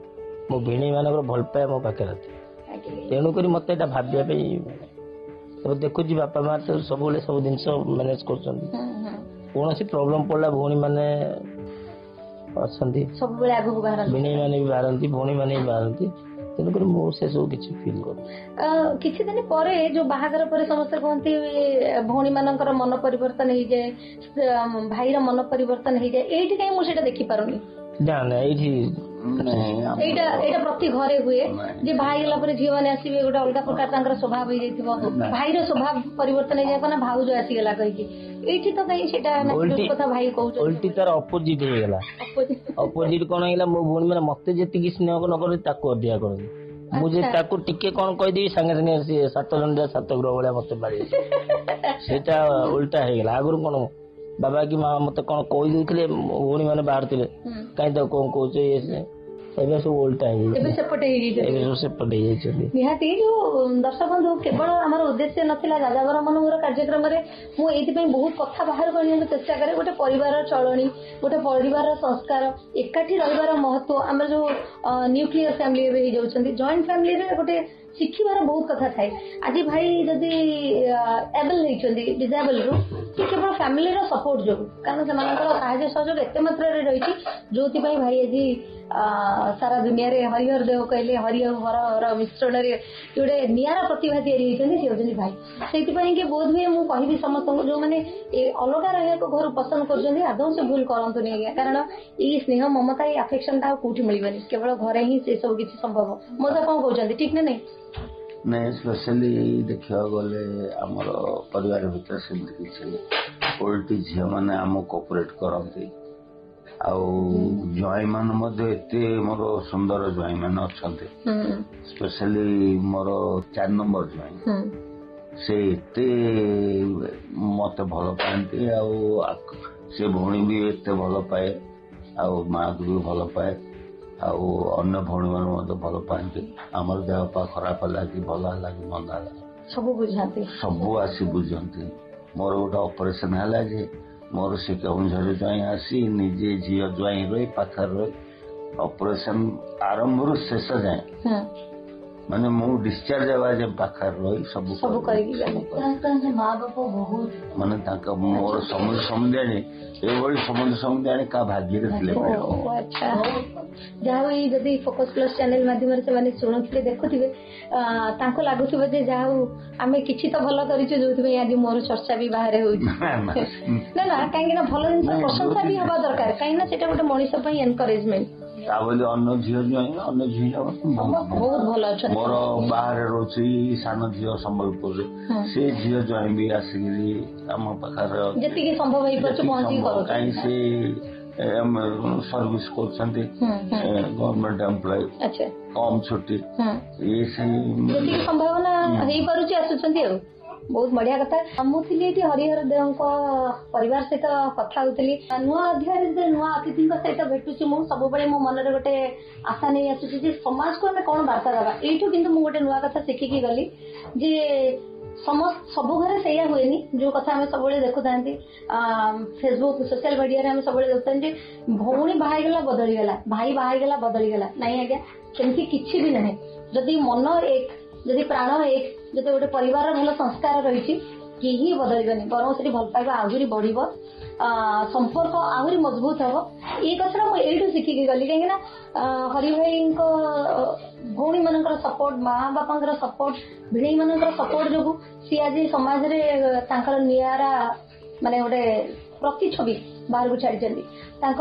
मो भिणी मानकर भल पाया मो पाखे तेणुक मत भाविया देखुच बापा माँ तो सब सब जिन मैनेज कर कौन प्रोब्लेम पड़ा भौणी मैंने अच्छा भिणी मैंने भी बाहर भौणी मैंने भी बाहर तेणुक से सब किसी फील कर किसी दिन पर जो बाहागर पर समस्त कहते भौणी मानकर मन परिवर्तन हो जाए भाईर मन परिवर्तन हो जाए ये कहीं मुझे देखी पारुनी ना ना ये এইটা এইটা প্রতি ঘরে ହୁଏ যে ভাই ହେଲା ପରେ ଝିଅ ମାନେ ଆସିବେ ଗୋଟେ ଅଲଗା ପ୍ରକାର ତାଙ୍କର ସ୍ୱଭାବ ହେଇଯାଇଥିବ ଭାଇର ସ୍ୱଭାବ ପରିବର୍ତ୍ତନ ହେଇଯାଏ ନା ଭାଉଜ ଆସିଗଲା କହିକି ଏଇଠି ତ କାହିଁ ସେଟା କଥା ଭାଇ କହୁଛନ୍ତି ଓଲଟି ତାର ଅପୋଜିଟ ହେଇଗଲା ଅପୋଜିଟ କଣ ହେଇଗଲା ମୋ ଭଉଣୀ ମାନେ ମତେ ଯେତିକି ସ୍ନେହ ନ କରନ୍ତି ତାକୁ ଅଧିକା କରନ୍ତି ମୁଁ ଯେ ତାକୁ ଟିକେ କଣ କହିଦେବି ସାଙ୍ଗେ ସାଙ୍ଗେ ସିଏ 7 ଜଣ 7 ଗ୍ରହ ଭଳିଆ ମତେ ବାଡି ସେଇଟା ଓଲଟା ହେଇଗଲା ଆଗରୁ କଣ ବାବା କି ମା ମତେ କଣ କହିଦେଉଥିଲେ ଭଉଣୀ ମାନେ ବାହାରୁଥିଲେ କାହିଁ ତାକୁ କଣ କହୁଛ ଏବେ ସବୁ ଓଲଟା ହେଇଯାଇଛି ଏବେ ସେପଟେ ହେଇଯାଇଛନ୍ତି ନିହାତି ଯୋଉ ଦର୍ଶକ ବନ୍ଧୁ କେବଳ ଆମର ଉଦ୍ଦେଶ୍ୟ ନଥିଲା ଯାଯାବର ମାନଙ୍କର କାର୍ଯ୍ୟକ୍ରମରେ ମୁଁ ଏଇଥିପାଇଁ ବହୁତ କଥା ବାହାରକୁ ଆଣିବାକୁ ଚେଷ୍ଟା କରେ ଗୋଟେ ପରିବାର ଚଳଣି ଗୋଟେ ପରିବାରର ସଂସ୍କାର ଏକାଠି ରହିବାର ମହତ୍ତ୍ୱ ଆମର ଯୋଉ ନ୍ୟୁକ୍ଲିୟର ଫ୍ୟାମିଲି ଏବେ ହେଇଯାଉଛନ୍ତି ଜଏଣ୍ଟ ଫ୍ୟାମିଲିରେ ଗୋଟେ ଶିଖିବାର ବହୁତ କଥା ଥାଏ ଆଜି ଭାଇ ଯଦି ଏବଲ ହେଇଛନ୍ତି ଡିସେବଲରୁ କେବଳ ଫ୍ୟାମିଲିର ସପୋର୍ଟ ଯୋଗୁଁ କାରଣ ସେମାନଙ୍କର ସାହାଯ୍ୟ ସହଯୋଗ ଏତେ ମାତ୍ରାରେ ରହିଛି ଯୋଉଥିପାଇଁ ଭାଇ ଆଜି ସାରା ଦୁନିଆରେ ହରିହର ଦେହ କହିଲେ ହରି ଆଉ ହରର ମିଶ୍ରଣରେ ଗୋଟେ ନିଆରା ପ୍ରତିଭା ତିଆରି ହେଇଛନ୍ତି ସେ ହେଉଛନ୍ତି ଭାଇ ସେଇଥିପାଇଁ କି ବୋଧ ହୁଏ ମୁଁ କହିବି ସମସ୍ତଙ୍କୁ ଯୋଉମାନେ ଅଲଗା ରହିବାକୁ ଘରୁ ପସନ୍ଦ କରୁଛନ୍ତି ଆଦୌ ସେ ଭୁଲ କରନ୍ତୁନି ଆଜ୍ଞା କାରଣ ଏଇ ସ୍ନେହ ମମତା ଏଇ ଆଫେକ୍ସନଟା ଆଉ କୋଉଠି ମିଳିବନି କେବଳ ଘରେ ହିଁ ସେ ସବୁ କିଛି ସମ୍ଭବ ମଜା କଣ କହୁଛନ୍ତି ଠିକ ନା ନାଇଁ ନାଇଁ ସ୍ପେଶାଲି ଦେଖିବାକୁ ଗଲେ ଆମର ପରିବାର ଭିତରେ ସେମିତି କିଛି ଓଲଟି ଝିଅ ମାନେ ଆମକୁ କୋପରେଟ କରନ୍ତି ଆଉ ଜ୍ୱାଇଁ ମାନେ ମଧ୍ୟ ଏତେ ମୋର ସୁନ୍ଦର ଜ୍ୱାଇଁ ମାନେ ଅଛନ୍ତି ସ୍ପେଶାଲି ମୋର 4 ନମ୍ବର ଜ୍ୱାଇଁ ସେ ଏତେ ମତେ ଭଲ ପାଆନ୍ତି ଆଉ ସେ ଭଉଣୀ ବି ଏତେ ଭଲ ପାଏ ଆଉ ମାକୁ ବି ଭଲ ପାଏ ଆଉ ଅନ୍ୟ ଭଉଣୀ ମାନେ ମଧ୍ୟ ଭଲ ପାଆନ୍ତି ଆମର ଦେହ ପା ଖରାପ ହେଲା କି ଭଲ ହେଲା କି ମନ୍ଦ ହେଲା ସବୁ ବୁଝାନ୍ତି ସବୁ ଆସି ବୁଝନ୍ତି ମୋର ଗୋଟେ ଅପରେସନ ହେଲା ଯେ ମୋର ସେ କେଉଁଝର ଜ୍ୱାଇଁ ଆସି ନିଜେ ଝିଅ ଜ୍ୱାଇଁ ରହି ପାଖରେ ରହି ଅପରେସନ ଆରମ୍ଭରୁ ଶେଷ ଯାଏ ମାନେ ମୁଁ ଡିସଚାର୍ଜ ହେବା ଯେ ପାଖରେ ରହି ସବୁ କରିକି ମା ବାପ ବହୁତ ମାନେ ତାଙ୍କ ମୋର ସମୁଦ୍ର ସମୁଦାୟୀ ଏଭଳି ସମୁଦ୍ର ସମୁଦାୟୀ କାହା ଭାଗ୍ୟରେ ଥିଲେ ଯାହା ହଉ ଏଇ ଯଦି ଫୋକସ ପ୍ଲସ୍ ଚ୍ୟାନେଲ ମାଧ୍ୟମରେ ସେମାନେ ଶୁଣୁଥିବେ ଦେଖୁଥିବେ ତାଙ୍କୁ ଲାଗୁଥିବ ଯେ ଯାହା ହଉ ଆମେ କିଛି ତ ଭଲ କରିଛୁ ଯୋଉଥିପାଇଁ ଆଜି ମୋର ଚର୍ଚ୍ଚା ବି ବାହାରେ ହଉଛି ନା କାହିଁକି ନା ଭଲ ଜିନିଷ ପ୍ରଶଂସା ବି ହବା ଦରକାର କାହିଁକି ନା ସେଇଟା ଗୋଟେ ମଣିଷ ପାଇଁ ଏନକରେଜମେଣ୍ଟ ତା ବୋଲି ଅନ୍ୟ ଝିଅ ଅନ୍ୟ ଝିଅ ବହୁତ ଭଲ ଅଛନ୍ତି ମୋର ବାହାରେ ରହୁଛି ସାନ ଝିଅ ସମ୍ବଲପୁରରେ ସେ ଝିଅ ଜ୍ୱାଇଁ ବି ଆସିକିରି ଆମ ପାଖରେ ଯେତିକି ସମ୍ଭବ ହେଇପାରୁଛି କାହିଁ ସେ ସର୍ଭିସ କରୁଛନ୍ତି ଗଭର୍ଣ୍ଣମେଣ୍ଟ ଏମ୍ପ୍ଲୟ କମ ଛୁଟି ଯେତିକି ସମ୍ଭାବନା ହେଇପାରୁଛି ଆସୁଛନ୍ତି ଆଉ ବହୁତ ବଢିଆ କଥା ମୁଁ ଥିଲି ଏଠି ହରିହର ଦେଓଙ୍କ ପରିବାର ସହିତ କଥା ହଉଥିଲି ନୂଆ ଅଧ୍ୟାୟରେ ଯେ ନୂଆ ଅତିଥିଙ୍କ ସହିତ ଭେଟୁଛି ମୁଁ ସବୁବେଳେ ମୋ ମନରେ ଗୋଟେ ଆଶା ନେଇ ଆସୁଛି ଯେ ସମାଜକୁ ଆମେ କଣ ବାର୍ତ୍ତା ଦେବା ଏଇଠୁ କିନ୍ତୁ ମୁଁ ଗୋଟେ ନୂଆ କଥା ଶିଖିକି ଗଲି ଯେ ସବୁ ଘରେ ସେଇଆ ହୁଏନି ଯୋଉ କଥା ଆମେ ସବୁବେଳେ ଦେଖୁଥାନ୍ତି ଫେସବୁକ୍ ସୋସିଆଲ ମିଡିଆରେ ଆମେ ସବୁବେଳେ ଦେଖୁଥାନ୍ତି ଯେ ଭଉଣୀ ବାହା ହେଇଗଲା ବଦଳିଗଲା ଭାଇ ବାହା ହେଇଗଲା ବଦଳିଗଲା ନାଇଁ ଆଜ୍ଞା ସେମିତି କିଛି ବି ନାହିଁ ଯଦି ମନ ଏକ ଯଦି ପ୍ରାଣ ଏକ ଯଦି ଗୋଟେ ପରିବାରର ଭଲ ସଂସ୍କାର ରହିଛି କେହି ବଦଳିବନି ବରଂ ସେଠି ଭଲ ପାଇବା ଆହୁରି ବଢିବ ସମ୍ପର୍କ ଆହୁରି ମଜବୁତ ହବ ଏଇ କଥାଟା ମୁଁ ଏଇଠୁ ଶିଖିକି ଗଲି କାହିଁକି ନା ହରି ଭାଇଙ୍କ ଭଉଣୀ ମାନଙ୍କର ସପୋର୍ଟ ମା ବାପାଙ୍କର ସପୋର୍ଟ ଭିଣେଇ ମାନଙ୍କର ସପୋର୍ଟ ଯୋଗୁ ସିଏ ଆଜି ସମାଜରେ ତାଙ୍କର ନିଆରା ମାନେ ଗୋଟେ ପ୍ରତିଛବି ବାହାରକୁ ଛାଡିଛନ୍ତି ତାଙ୍କ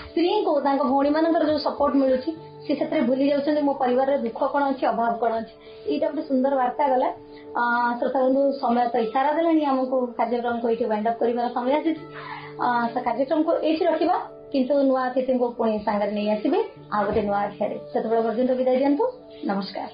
ସ୍ତ୍ରୀଙ୍କୁ ତାଙ୍କ ଭଉଣୀ ମାନଙ୍କର ଯୋଉ ସପୋର୍ଟ ମିଳୁଛି ସେ ସେଥିରେ ଭୁଲି ଯାଉଛନ୍ତି ମୋ ପରିବାରରେ ଦୁଃଖ କଣ ଅଛି ଅଭାବ କଣ ଅଛି ଏଇଟା ଗୋଟେ ସୁନ୍ଦର ବାର୍ତ୍ତା ଗଲା ଶ୍ରୋତା ବନ୍ଧୁ ସମୟ ତ ଇଶାରା ଦେଲାଣି ଆମକୁ କାର୍ଯ୍ୟକ୍ରମକୁ ଏଇଠି ୱାଇଣ୍ଡ ଅପ୍ କରିବାର ସମୟ ଆସିଛି ସେ କାର୍ଯ୍ୟକ୍ରମକୁ ଏଇଠି ରଖିବା କିନ୍ତୁ ନୂଆ ଅତିଥିଙ୍କୁ ପୁଣି ସାଙ୍ଗରେ ନେଇ ଆସିବେ ଆଉ ଗୋଟେ ନୂଆ ଅଧ୍ୟାୟରେ ସେତେବେଳେ ପର୍ଯ୍ୟନ୍ତ ବିଦାୟ ଦିଅନ୍ତୁ ନମସ୍କାର।